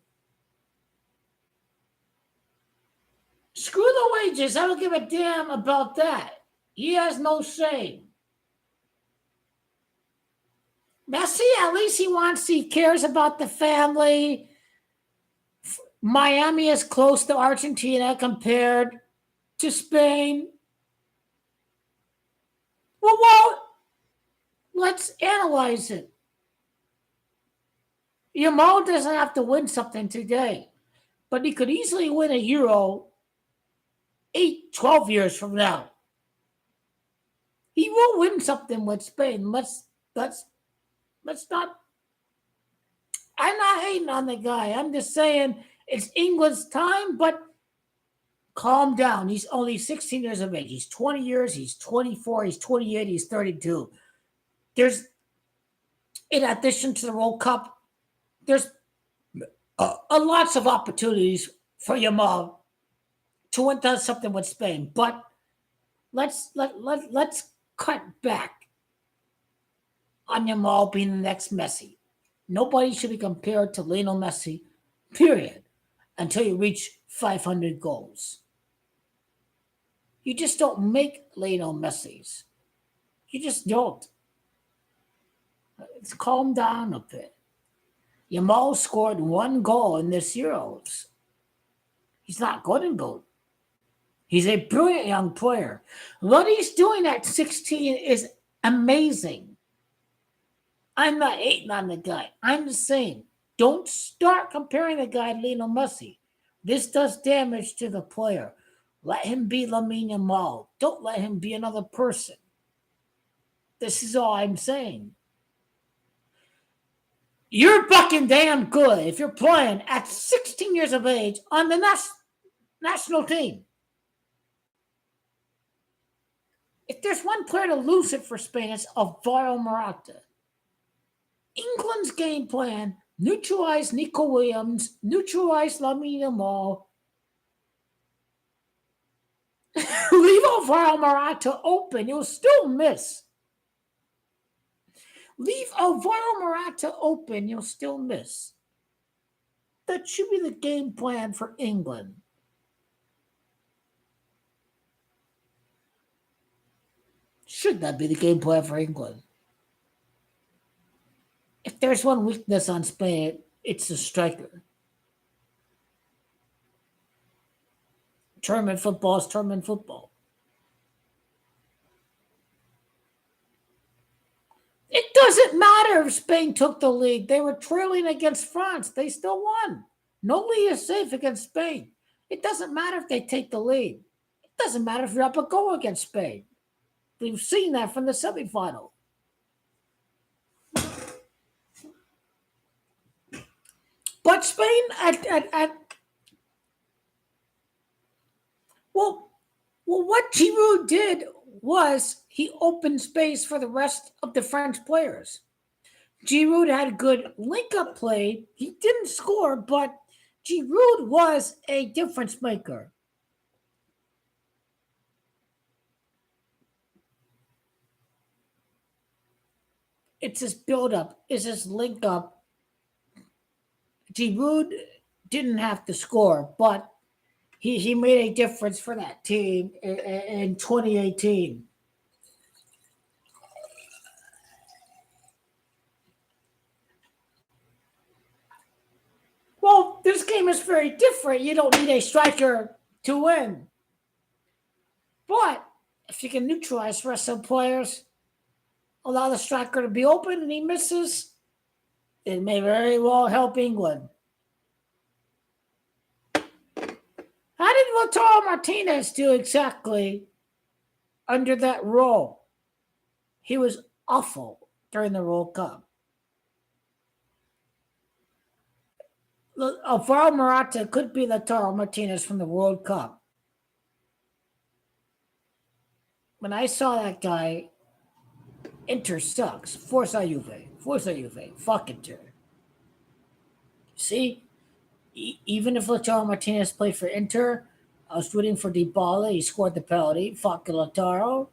Screw the wages. I don't give a damn about that. He has no shame. Messi, at least he cares about the family. Miami is close to Argentina compared to Spain. Well, let's analyze it. Yamal doesn't have to win something today, but he could easily win a Euro 12 years from now. He will win something with Spain. Let's not. I'm not hating on the guy. I'm just saying it's England's time, but calm down. He's only 16 years of age. He's 20 years. He's 24. He's 28. He's 32. There's, in addition to the World Cup, there's lots of opportunities for Yamal to win something with Spain. But let's cut back on Yamal being the next Messi. Nobody should be compared to Lionel Messi, period, until you reach 500 goals. You just don't make Lionel Messi's. You just don't. Let's calm down a bit. Yamal scored 1 goal in this Euros. He's not good in goal. He's a brilliant young player. What he's doing at 16 is amazing. I'm not hating on the guy. I'm just saying, don't start comparing the guy to Lionel Messi. This does damage to the player. Let him be Lamine Yamal. Don't let him be another person. This is all I'm saying. You're fucking damn good if you're playing at 16 years of age on the national team. If there's one player to lose it for Spain, it's Alvaro Morata. England's game plan: neutralize Nico Williams, neutralize Lamine Yamal, leave Alvaro Morata open. You'll still miss. Leave Alvaro Morata open. You'll still miss. That should be the game plan for England. Should that be the game plan for England? If there's one weakness on Spain, it's the striker. Tournament football is tournament football. It doesn't matter if Spain took the lead. They were trailing against France. They still won. No lead is safe against Spain. It doesn't matter if they take the lead. It doesn't matter if you're up a goal against Spain. We've seen that from the semifinal. But Spain well, what Giroud did was he opened space for the rest of the French players. Giroud had good link-up play. He didn't score, but Giroud was a difference maker. It's his build-up. It's his link-up. Giroud didn't have to score, but he made a difference for that team in 2018. Well, this game is very different. You don't need a striker to win. But if you can neutralize rest of players, allow the striker to be open and he misses, it may very well help England. How did Lautaro Martinez do exactly under that role? He was awful during the World Cup. Alvaro Morata could be Lautaro Martinez from the World Cup. When I saw that guy, Inter sucks. Forza Juve. Forza Juve. Fuck Inter. See, even if Lautaro Martinez played for Inter, I was rooting for Dybala. He scored the penalty. Fuck Lautaro.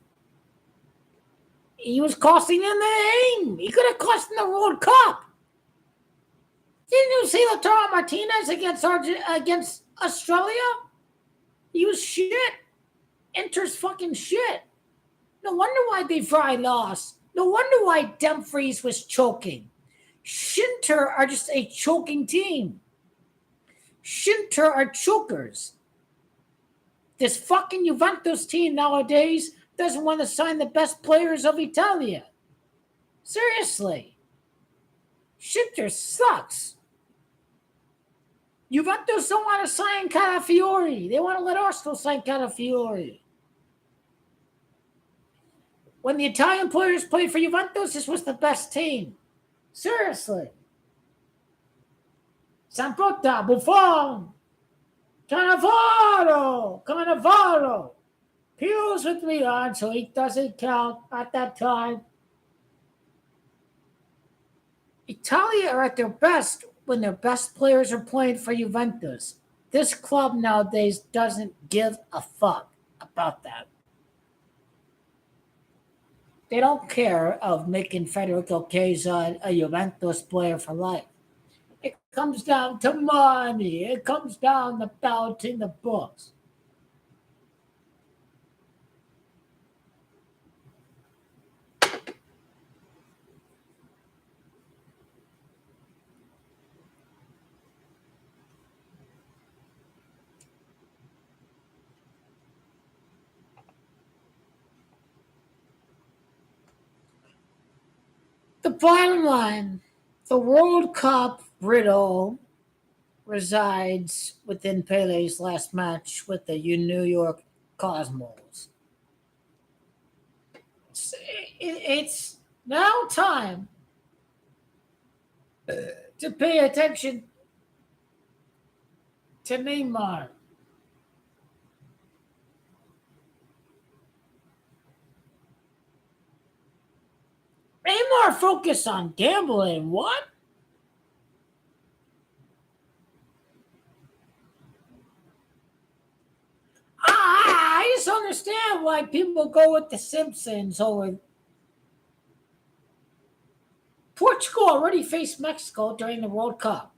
He was costing them the aim. He could have cost them the World Cup. Didn't you see Lautaro Martinez against Australia? He was shit. Inter's fucking shit. No wonder why they probably lost. No wonder why Dumfries was choking. Shinter are just a choking team. Shinter are chokers. This fucking Juventus team nowadays doesn't want to sign the best players of Italia. Seriously. Shinter sucks. Juventus don't want to sign Calafiori. They want to let Arsenal sign Calafiori. When the Italian players played for Juventus, this was the best team. Seriously. Samprota, Buffon, Cannavaro. Piro's with Milan, so he doesn't count at that time. Italia are at their best when their best players are playing for Juventus. This club nowadays doesn't give a fuck about that. They don't care of making Federico Chiesa a Juventus player for life. It comes down to money. It comes down to balancing the books. The bottom line, the World Cup riddle resides within Pele's last match with the New York Cosmos. It's now time to pay attention to Neymar. Neymar focus on gambling. What? I just understand why people go with the Simpsons over. Portugal already faced Mexico during the World Cup.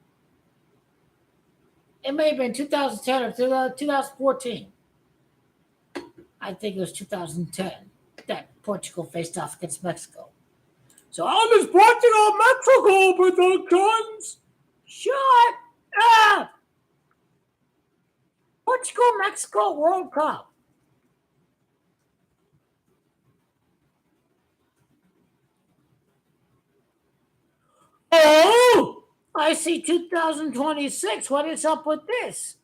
It may have been 2010 or 2014. I think it was 2010 that Portugal faced off against Mexico. So I'm just Portugal, Mexico with the guns. Shut up! Portugal, Mexico World Cup. Oh, I see 2026. What is up with this?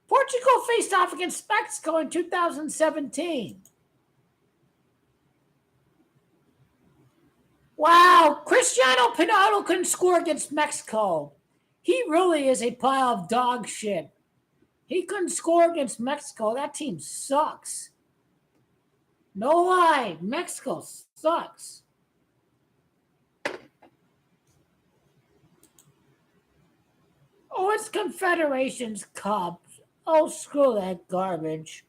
Portugal faced off against Mexico in 2017. Wow, Cristiano Ronaldo couldn't score against Mexico. He really is a pile of dog shit. He couldn't score against Mexico. That team sucks. No lie, Mexico sucks. Oh, it's Confederations Cup. Oh, screw that garbage.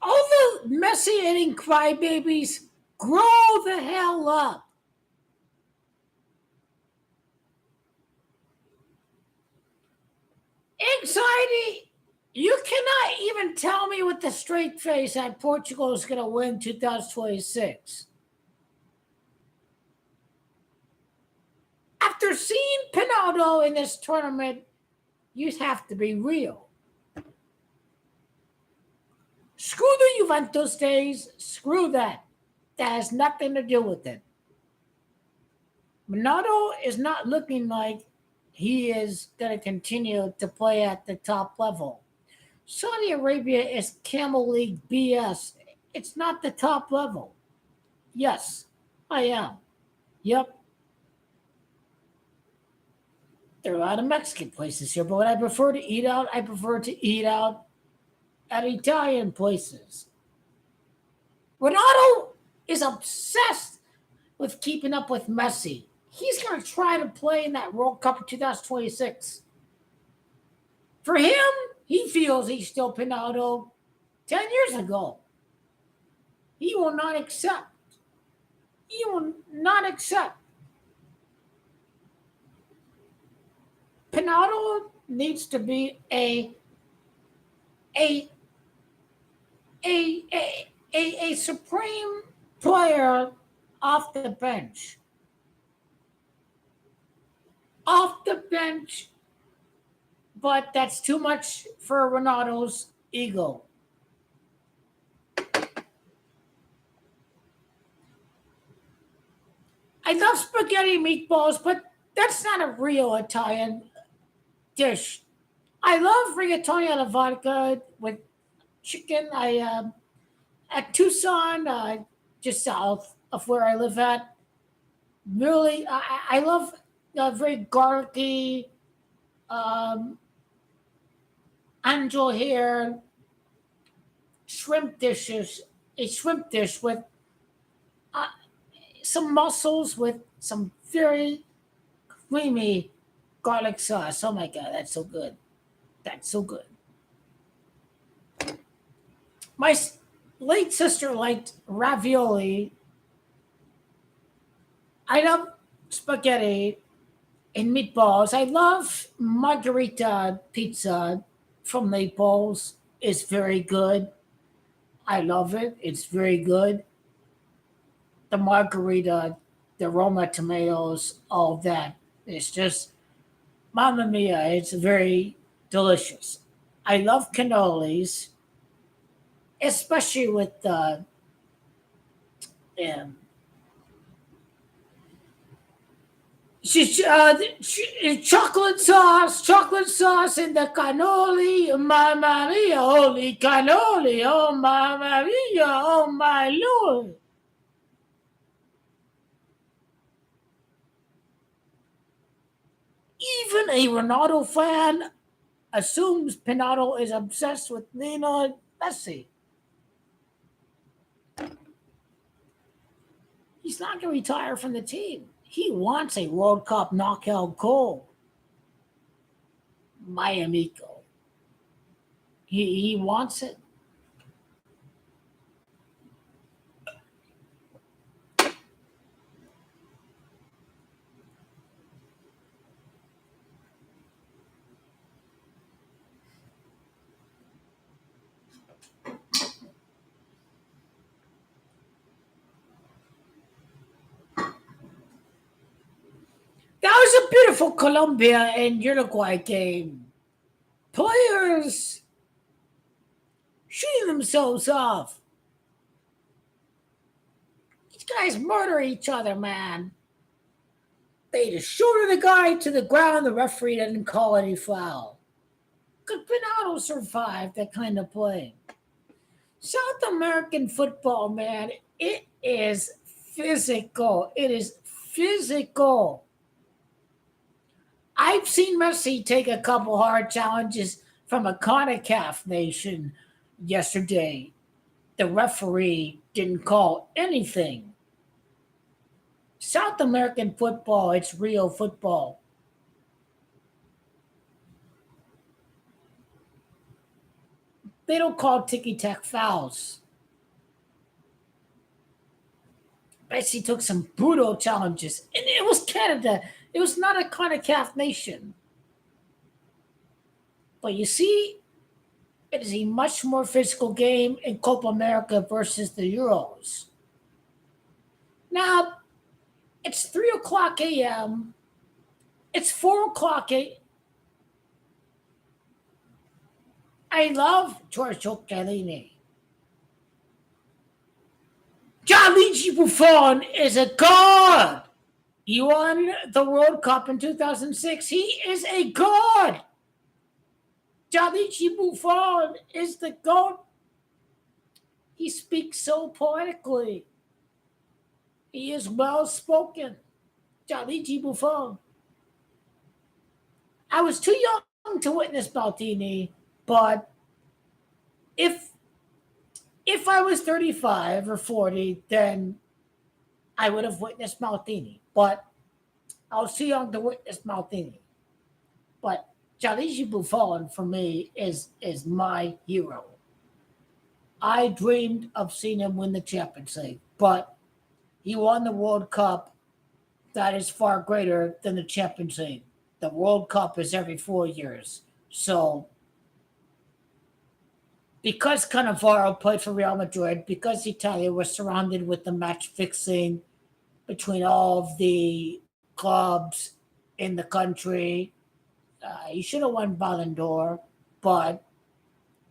All the messianing crybabies, grow the hell up. Anxiety, you cannot even tell me with a straight face that Portugal is going to win 2026. After seeing Pinaldo in this tournament, you have to be real. Screw the Juventus days. Screw that. That has nothing to do with it. Ronaldo is not looking like he is going to continue to play at the top level. Saudi Arabia is Camel League BS. It's not the top level. Yes, I am. Yep. There are a lot of Mexican places here, but when I prefer to eat out, I prefer to eat out at Italian places. Ronaldo is obsessed with keeping up with Messi. He's going to try to play in that World Cup in 2026. For him, he feels he's still Pinaldo 10 years ago. He will not accept. He will not accept. Pinaldo needs to be a, a supreme player off the bench. Off the bench, but that's too much for Ronaldo's ego. I love spaghetti meatballs, but that's not a real Italian dish. I love rigatoni alla vodka with chicken. I at Tucson, just south of where I live at. Really, I love very garlicky um, angel hair shrimp dishes. A shrimp dish with uh, some mussels with some very creamy garlic sauce. Oh my god, that's so good. That's so good. My late sister liked ravioli. I love spaghetti and meatballs. I love margherita pizza from Naples. It's very good. I love it. It's very good. The margarita, the Roma tomatoes, all that. It's just, mamma mia, it's very delicious. I love cannolis, especially with um, chocolate sauce in the cannoli, mamma mia, holy cannoli, oh mamma mia, oh my lord. Even a Ronaldo fan assumes Pinado is obsessed with Lionel Messi. He's not going to retire from the team. He wants a World Cup knockout goal. My amigo. He wants it. a beautiful Colombia and Uruguay game. Players shooting themselves off. These guys murder each other, man. They just shoulder the guy to the ground. The referee didn't call any foul. Could Pinado survive that kind of play? South American football, man, it is physical. It is physical. I've seen Messi take a couple hard challenges from a CONCACAF nation yesterday. The referee didn't call anything. South American football, it's real football. They don't call ticky-tack fouls. Messi took some brutal challenges. And it was Canada. It was not a CONCACAF nation. But you see, it is a much more physical game in Copa America versus the Euros. Now, it's 3 o'clock a.m. It's 4 o'clock a.m. I love Giorgio Chiellini. Gianluigi Buffon is a god. He won the World Cup in 2006. He is a god. Gianluigi Buffon is the god. He speaks so poetically. He is well spoken. Gianluigi Buffon. I was too young to witness Maldini, but if I was 35 or 40, then I would have witnessed Maldini. But I was too young to witness Maldini. But Gianluigi Buffon, for me, is my hero. I dreamed of seeing him win the Champions League, but he won the World Cup. That is far greater than the Champions League. The World Cup is every 4 years. So, because Cannavaro played for Real Madrid, because Italia was surrounded with the match fixing between all of the clubs in the country, he should have won Ballon d'Or, but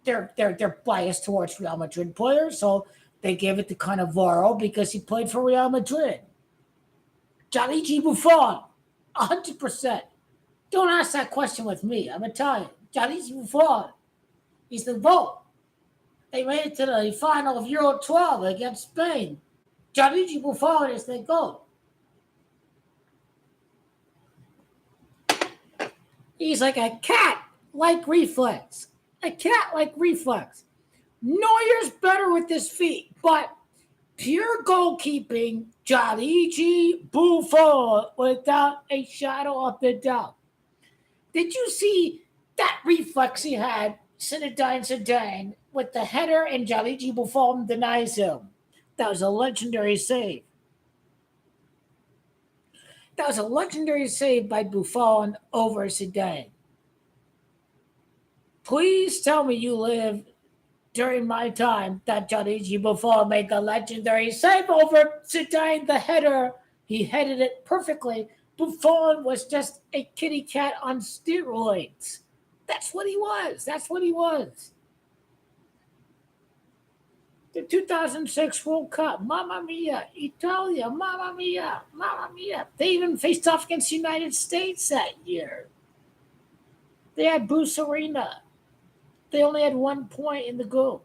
they're biased towards Real Madrid players, so they gave it to Cannavaro because he played for Real Madrid. Gianluigi Buffon, 100%. Don't ask that question with me. I'm Italian. Gianluigi Buffon, he's the vote. They made it to the final of Euro 12 against Spain. Gianluigi Buffon is the goal. He's like a cat-like reflex. A cat-like reflex. Neuer's better with his feet, but pure goalkeeping, Gianluigi Buffon, without a shadow of a doubt. Did you see that reflex he had, Zidane, with the header and Gianluigi Buffon denies him? That was a legendary save. That was a legendary save by Buffon over Zidane. Please tell me you lived during my time that Gianluigi Buffon made the legendary save over Zidane, the header. He headed it perfectly. Buffon was just a kitty cat on steroids. That's what he was. That's what he was. The 2006 World Cup, Mamma Mia, Italia, Mamma Mia, Mamma Mia. They even faced off against the United States that year. They had Bruce Arena. They only had 1 point in the group.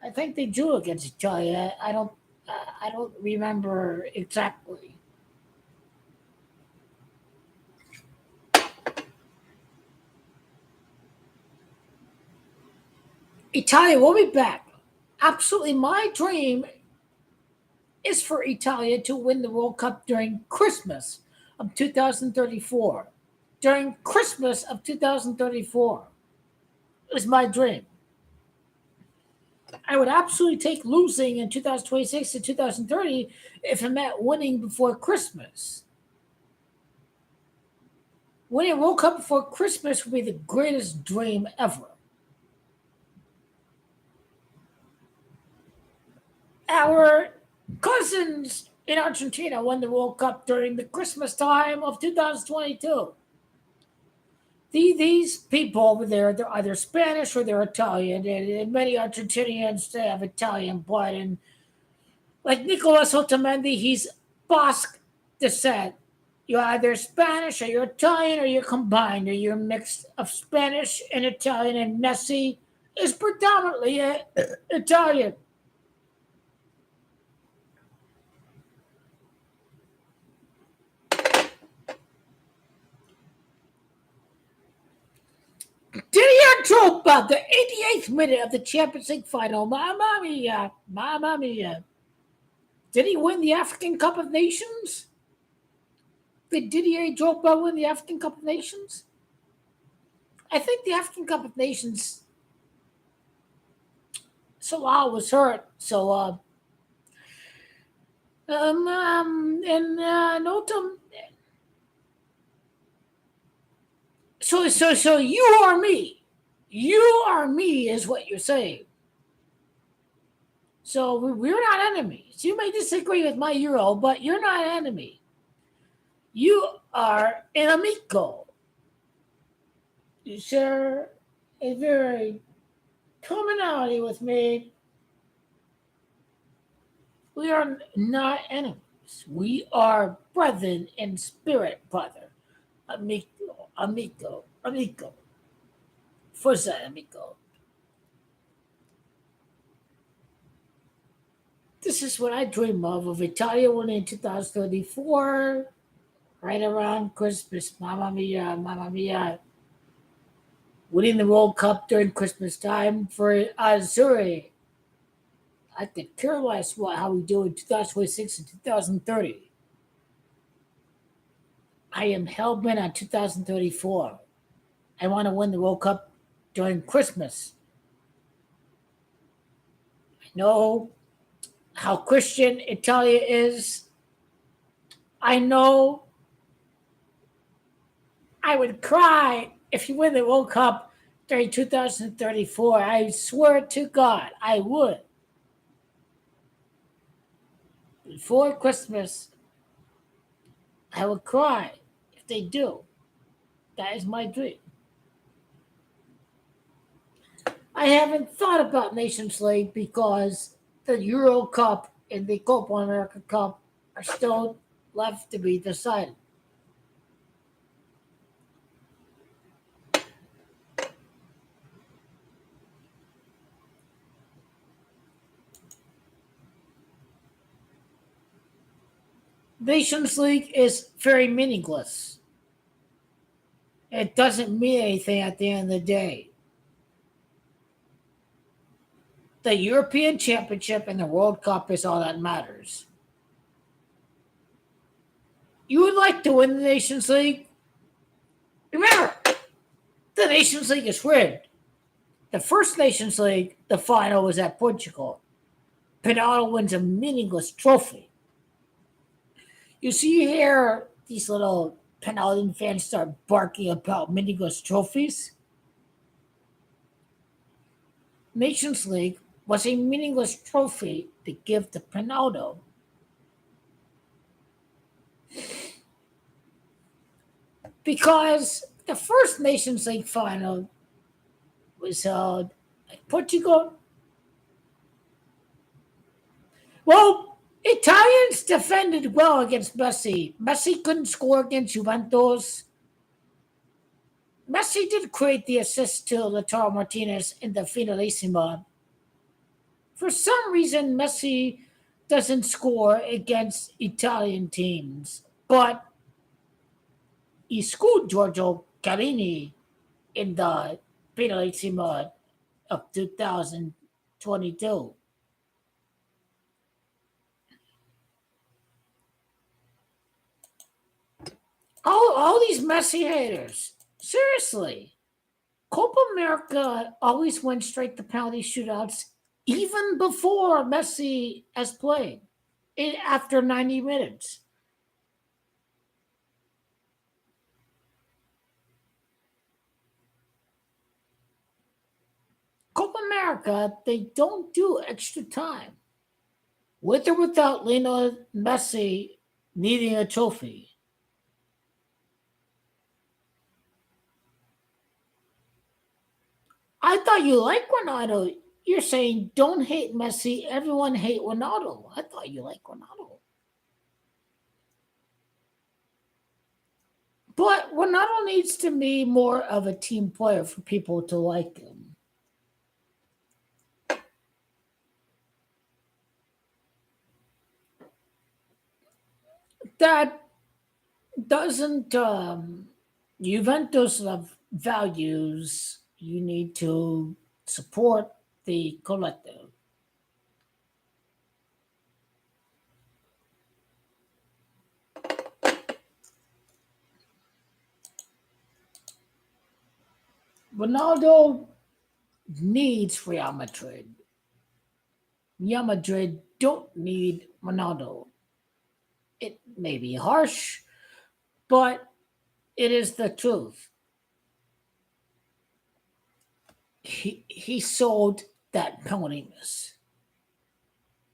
I think they drew against Italia. I don't remember exactly. Italia will be back. Absolutely, my dream is for Italia to win the World Cup during Christmas of 2034. During Christmas of 2034 is my dream. I would absolutely take losing in 2026 to 2030 if it meant winning before Christmas. Winning a World Cup before Christmas would be the greatest dream ever. Our cousins in Argentina won the World Cup during the Christmas time of 2022. These people over there, they're either Spanish or they're Italian, and many Argentinians they have Italian blood. And like Nicolas Otamendi, he's Basque descent. You're either Spanish or you're Italian or you're combined or you're a mix of Spanish and Italian. And Messi is predominantly Italian. Didier Drogba, the 88th minute of the Champions League final. Mamma mia, mamma mia. Did he win the African Cup of Nations? Did Didier Drogba win the African Cup of Nations? I think the African Cup of Nations, Salah was hurt. So, and Notam. So you are me. You are me is what you're saying. So we're not enemies. You may disagree with my Euro, but you're not an enemy. You are an amico. You share a very commonality with me. We are not enemies. We are brethren in spirit, brother. Amico, amico, amico. Forza, amico. This is what I dream of Italia winning in 2034, right around Christmas. Mamma mia, mamma mia. Winning the World Cup during Christmas time for Azzurri. I could care less how we do in 2026 and 2030. I am hell bent on 2034. I want to win the World Cup during Christmas. I know how Christian Italia is. I know I would cry if you win the World Cup during 2034. I swear to God, I would. Before Christmas, I would cry if they do. That is my dream. I haven't thought about Nations League because the Euro Cup and the Copa America Cup are still left to be decided. Nations League is very meaningless. It doesn't mean anything at the end of the day. The European Championship and the World Cup is all that matters. You would like to win the Nations League? Remember, the Nations League is rigged. The first Nations League, the final was at Portugal. Pinaldo wins a meaningless trophy. You see here these little Pinaldo fans start barking about meaningless trophies. Nations League was a meaningless trophy to give to Pinaldo. Because the first Nations League final was held at Portugal. Well, Italians defended well against Messi. Messi couldn't score against Juventus. Messi did create the assist to Lautaro Martinez in the finalissima. For some reason, Messi doesn't score against Italian teams, but he scored Giorgio Chiellini in the finalissima of 2022. All these Messi haters, seriously. Copa America always went straight to penalty shootouts, even before Messi has played. After 90 minutes. Copa America, they don't do extra time. with or without Lionel Messi needing a trophy. I thought you liked Ronaldo. You're saying don't hate Messi. Everyone hate Ronaldo. I thought you liked Ronaldo. But Ronaldo needs to be more of a team player for people to like him. That doesn't Juventus have values. You need to support the collective. Ronaldo needs Real Madrid. Real Madrid don't need Ronaldo. It may be harsh, but it is the truth. He sold that penalty miss.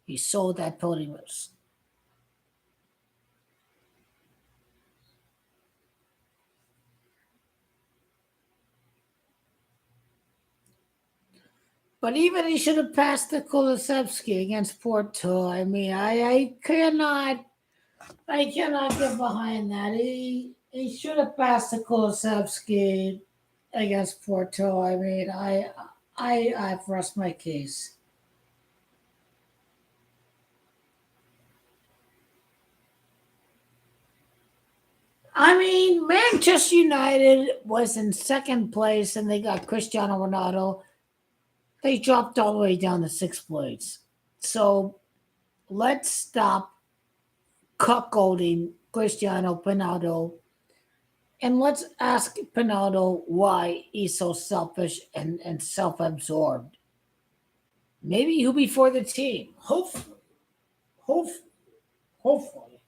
He sold that penalty miss. But even he should have passed the Kulusevski against Porto. I mean, I cannot get behind that. He should have passed the Kulusevski against Porto. I mean, I've rest my case. I mean, Manchester United was in second place and they got Cristiano Ronaldo. They dropped all the way down to sixth place. So let's stop cuckolding Cristiano Ronaldo and let's ask Ronaldo why he's so selfish and self absorbed. Maybe he'll be for the team. Hopefully. Hopefully. Hopefully.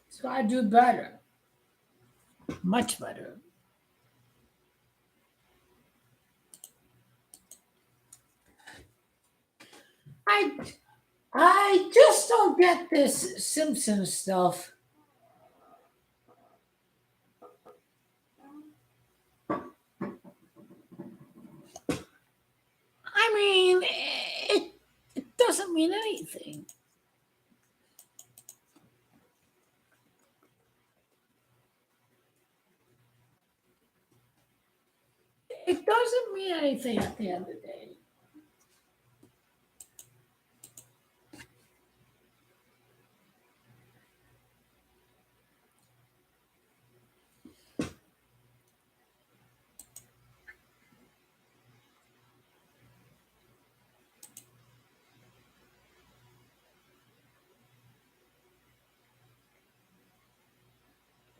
He's got to do better. Much better. I I just don't get this Simpson stuff. I mean, it doesn't mean anything. It doesn't mean anything at the end of the day.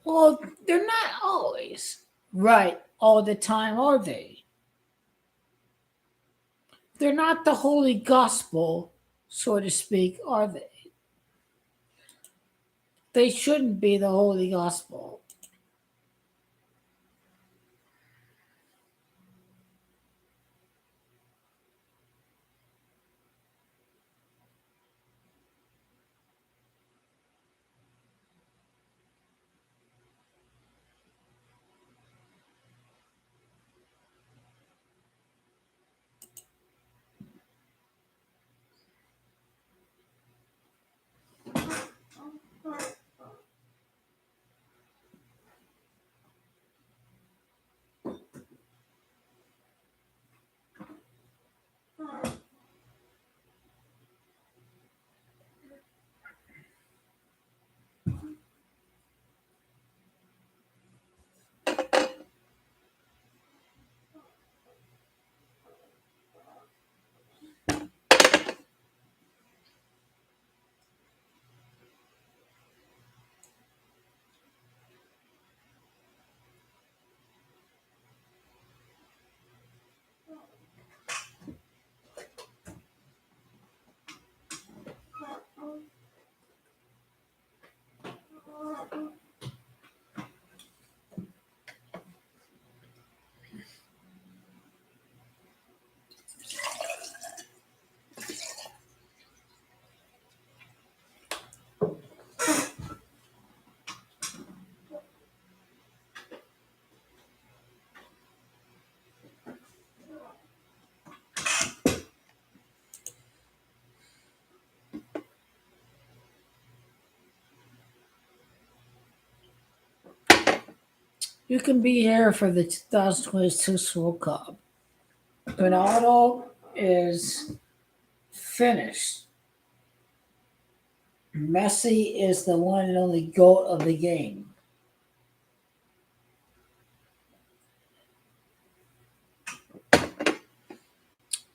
Well, they're not always right all the time, are they? They're not the holy gospel, so to speak, are they? They shouldn't be the holy gospel. You can be here for the 2026 World Cup. Ronaldo is finished. Messi is the one and only GOAT of the game.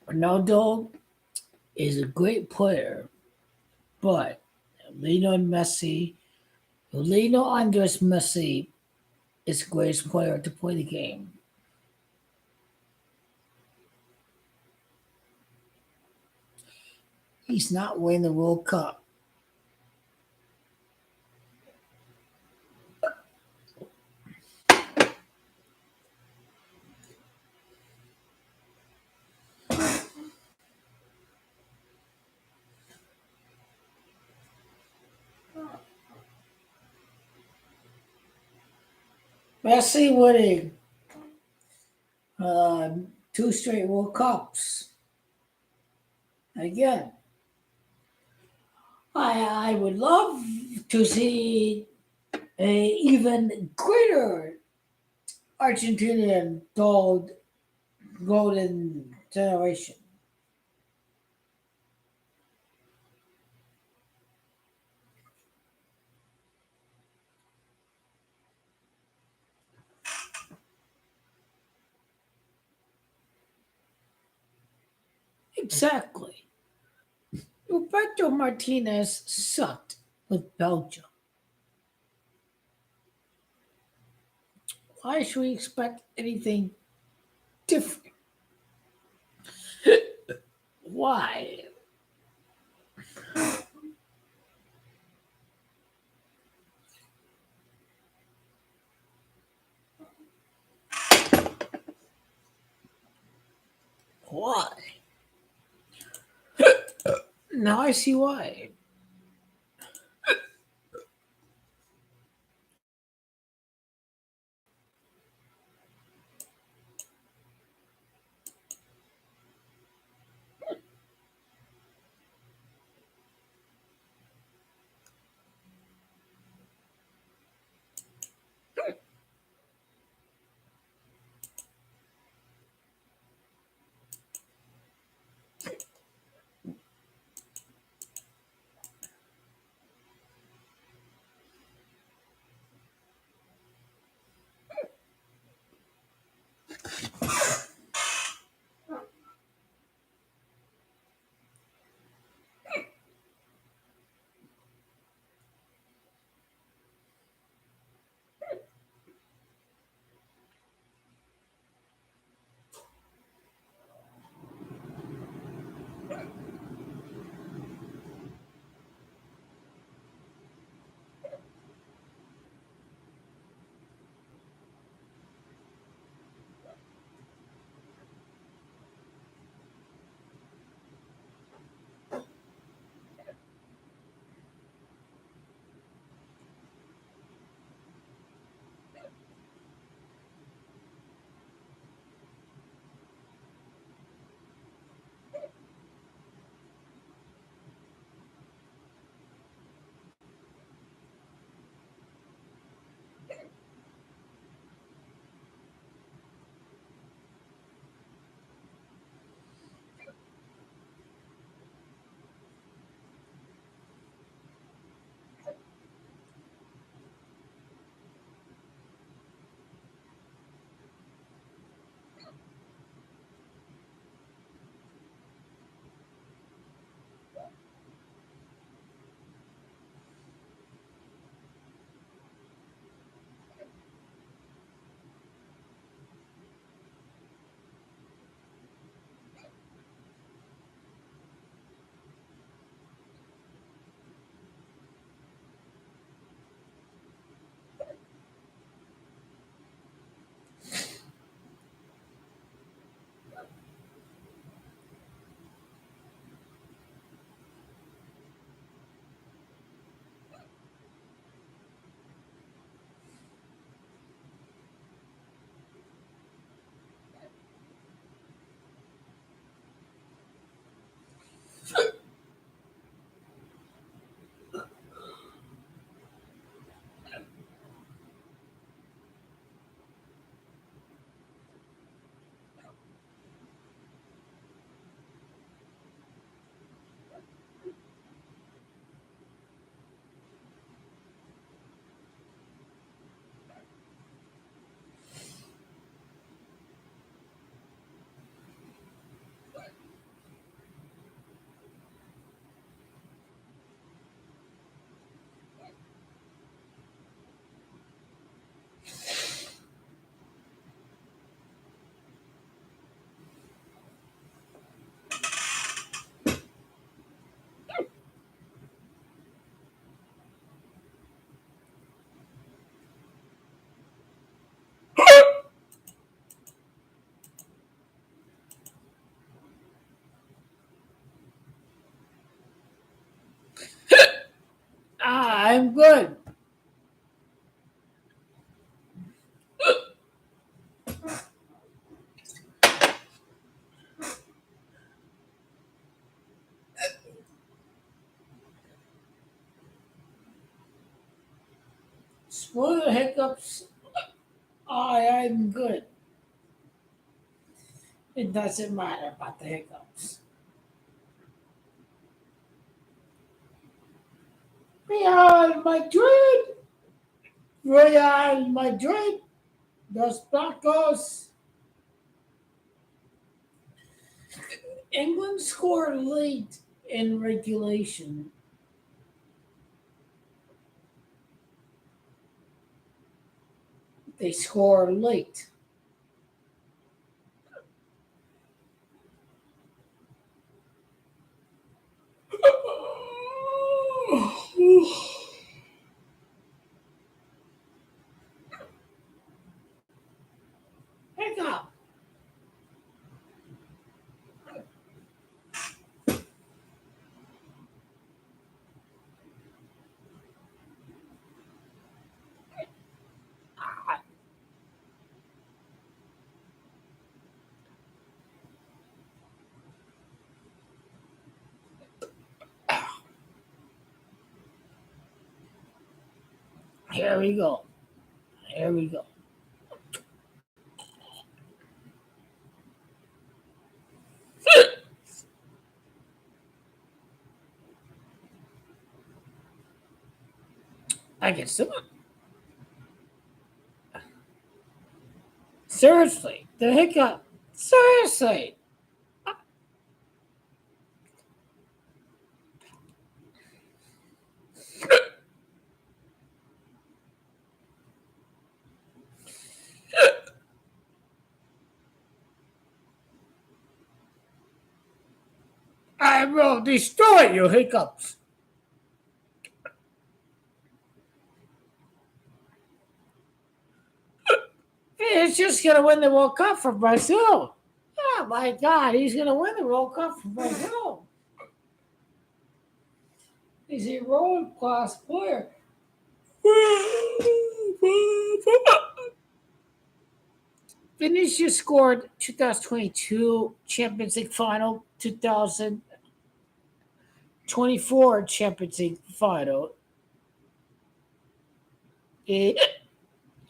Ronaldo is a great player, but Lionel Andres Messi is the greatest player to play the game. He's not winning the World Cup. Messi winning uh, two straight World Cups. Again, I would love to see a even greater Argentinian golden generation. Exactly. Roberto Martinez sucked with Belgium. Why should we expect anything different? Why? Why? Now I see why. I'm good. Screw the hiccups. I'm good. It doesn't matter about the hiccups. Real Madrid. Real Madrid. Los Blancos. England scored late in regulation. They score late. Hiccup. Here we go. Here we go. I can still. Seriously, the hiccup. Seriously. I will destroy you, hiccups. He's just going to win the World Cup for Brazil. Oh my God, he's going to win the World Cup for Brazil. He's a world class player. Vinicius scored 2022 Champions League final, 2024 Champions League final. He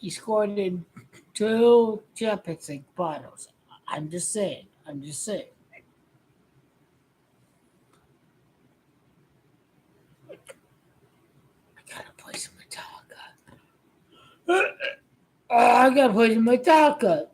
scored in two Champions League finals. I'm just saying. I'm just saying. I gotta play some Metallica. Oh, I gotta play some Metallica.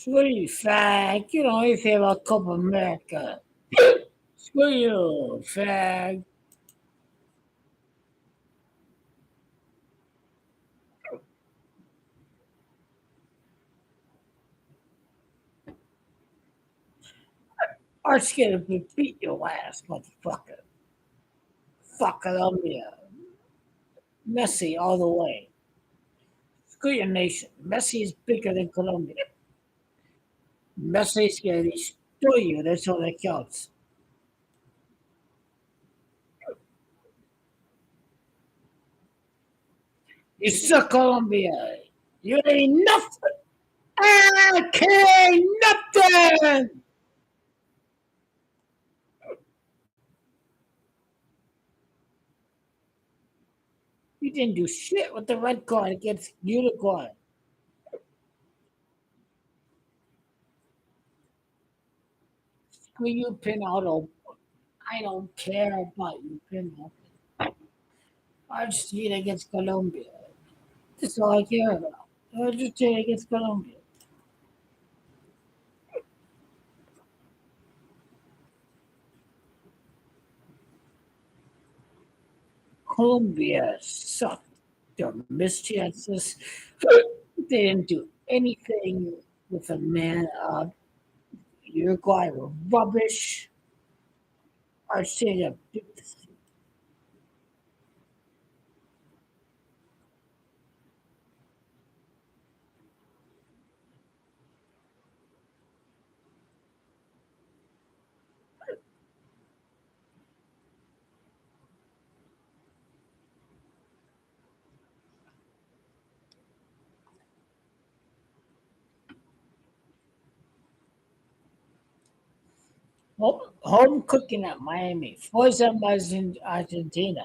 Screw you, fag. You know anything about Copa America. Screw you, fag. Art's gonna beat your ass, motherfucker. Fuck Colombia. Messi all the way. Screw your nation. Messi is bigger than Colombia. Messi's gonna destroy you. That's all that counts. You suck, Colombia. You ain't nothing. Okay, nothing. You didn't do shit with the red card against Uruguay. Screw you, Pinaldo. I don't care about you, Pinaldo. Argentina against Colombia. That's all I care about. Argentina against Colombia. Colombia sucked. Their missed chances. They didn't do anything with a man up. Uruguay were rubbish. Argentina beat the home cooking at Miami. Forza Argentina.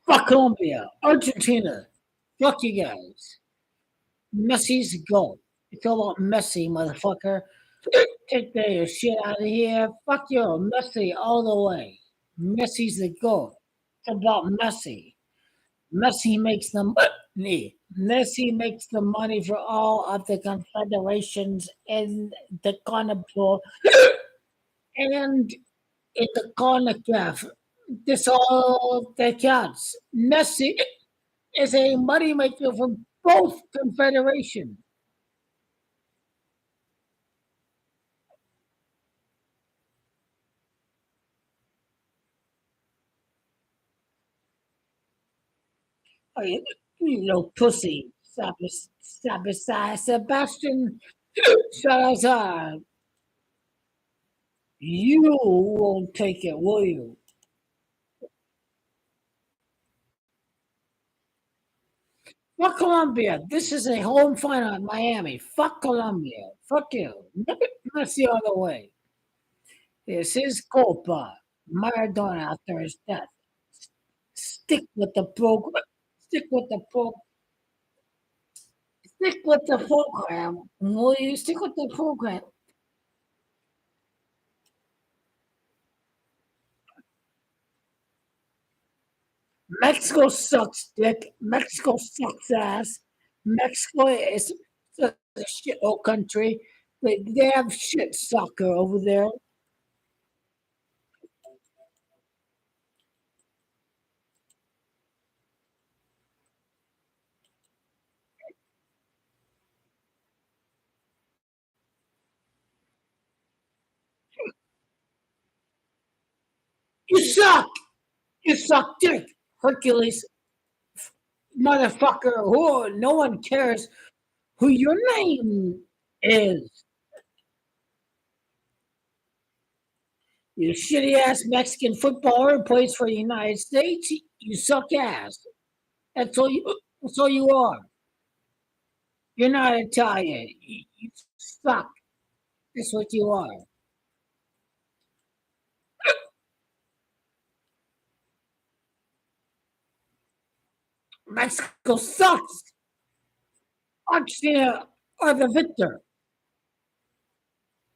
Fuck Colombia. Argentina. Fuck you guys. Messi's the goat. It's all about Messi, motherfucker. Take your shit out of here. Fuck you, Messi all the way. Messi's the goat. It's about Messi. Messi makes the money. Messi makes the money for all of the confederations in the CONMEBOL and in the CONCACAF. This all that counts. Messi is a moneymaker for both confederations. Oh, you little pussy. Sebastian Salazar. You won't take it, will you? Fuck Colombia. This is a home final in Miami. Fuck Colombia. Fuck you. That's the other way. This is Copa. Maradona after his death. Stick with the program. Stick with the pro. Stick with the program. Will you stick with the program? Mexico sucks dick. Mexico sucks ass. Mexico is such a shit old country. They have shit soccer over there. You suck. You suck dick. Hercules, motherfucker. Who? No one cares who your name is. You shitty ass Mexican footballer who plays for the United States. You suck ass. That's all you. That's all you are. You're not Italian. You suck. That's what you are. Mexico sucks. Argentina are the victor.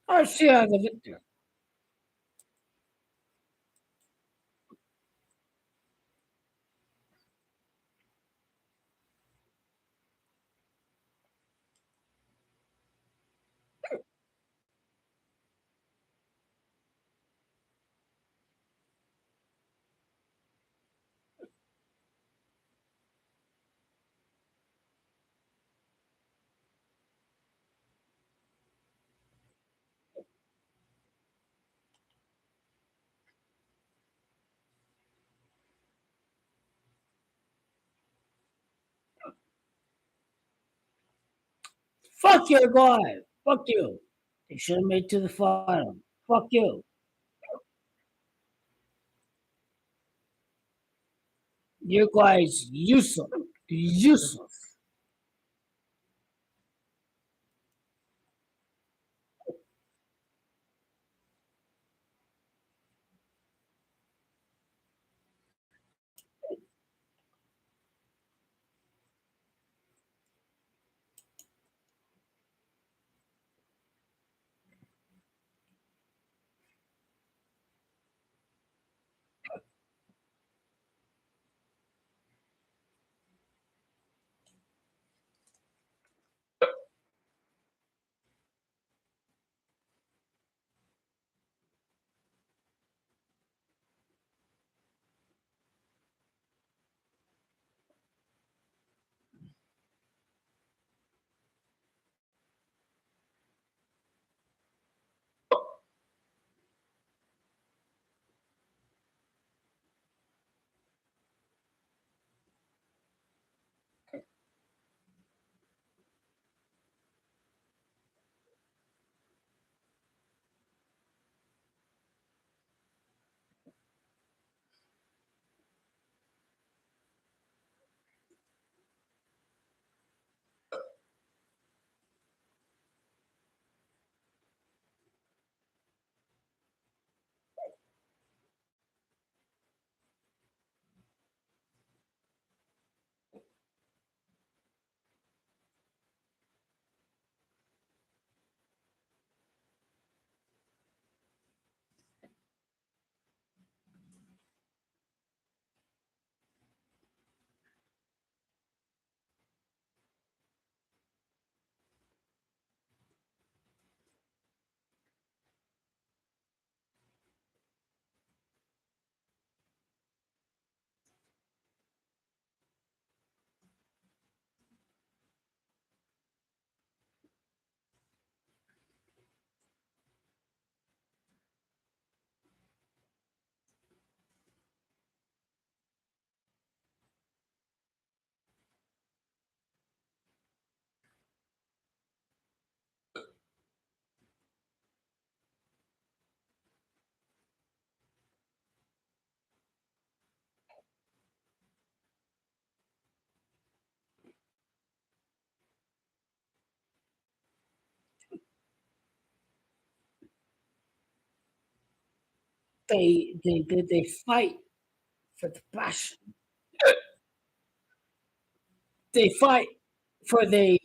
Argentina are the victor. Fuck your guy. Fuck you. They should have made it to the final. Fuck you. Your guy's useless. Useless. They fight for the passion. They fight for the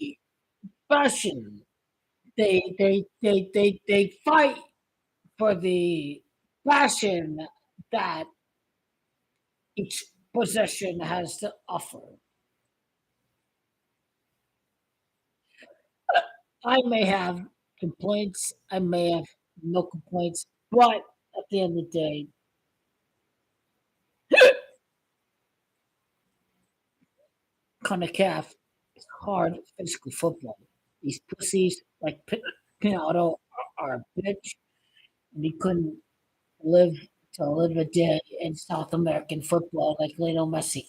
passion. They fight for the passion that each possession has to offer. I may have complaints, I may have no complaints, but at the end of the day, CONCACAF is hard physical football. These pussies like Pinado are a bitch, and he couldn't live to live a day in South American football like Lionel Messi.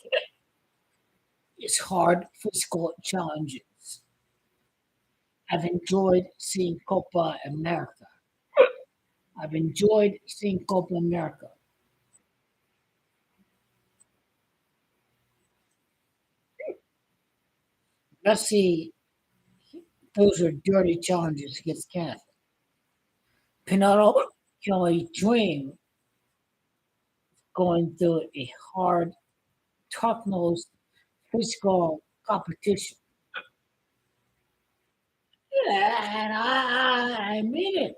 It's hard physical challenges. I've enjoyed seeing Copa America. I've enjoyed seeing Copa America. Messi, those are dirty challenges against Canada. Pinotto can only dream going through a hard, tough-nosed physical competition. Yeah, and I mean it.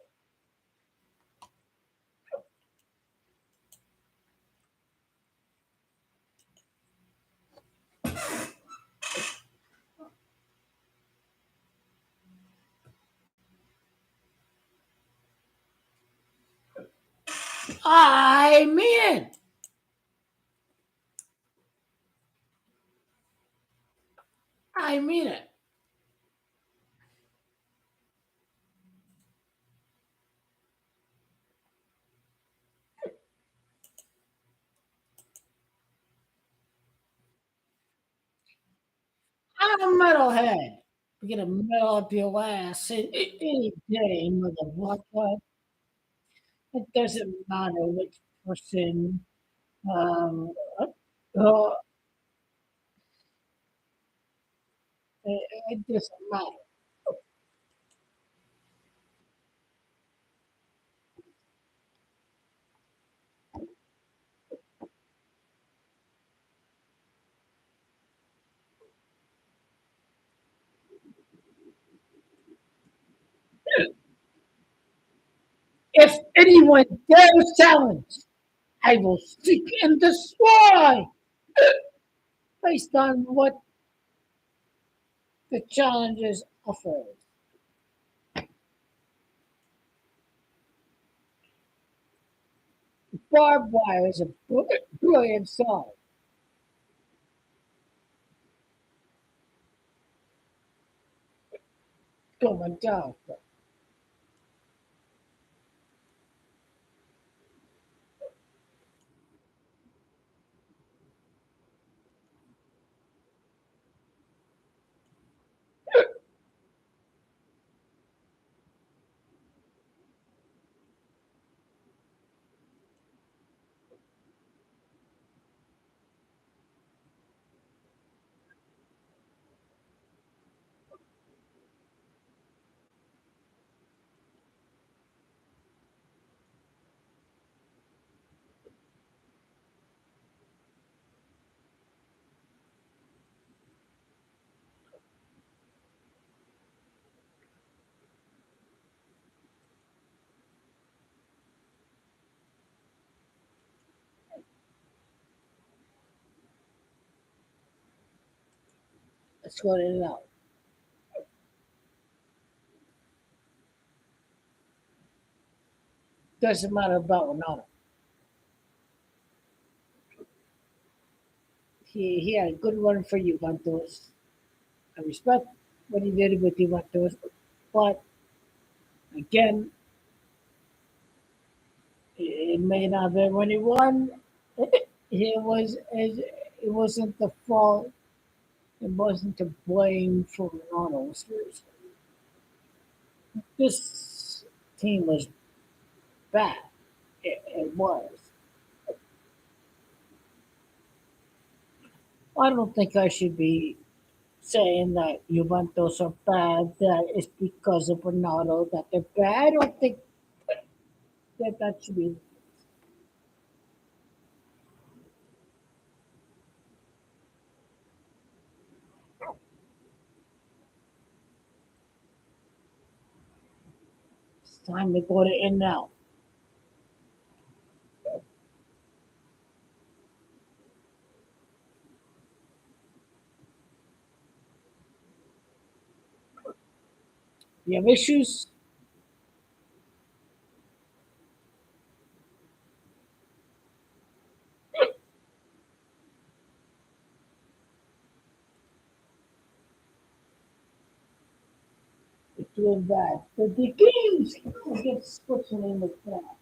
I mean it. I mean it. I'm a metalhead. You get a metal up your ass any day, motherfucker. It doesn't matter which person. Um, uh, uh, it doesn't matter. If anyone dares challenge, I will seek and destroy based on what the challenges offer. Barbed wire is a brilliant song. Going down. Let's go it out. Doesn't matter about Ronaldo. He had a good run for Juventus. I respect what he did with Juventus, but again, it may not have been when he won. It wasn't the fault. It wasn't to blame for Ronaldo. This team was bad. It was. I don't think I should be saying that Juventus are bad. That it's because of Ronaldo that they're bad. I don't think that should be. It's time to go to in now. You have issues. It's doing bad. The games against Switzerland was bad.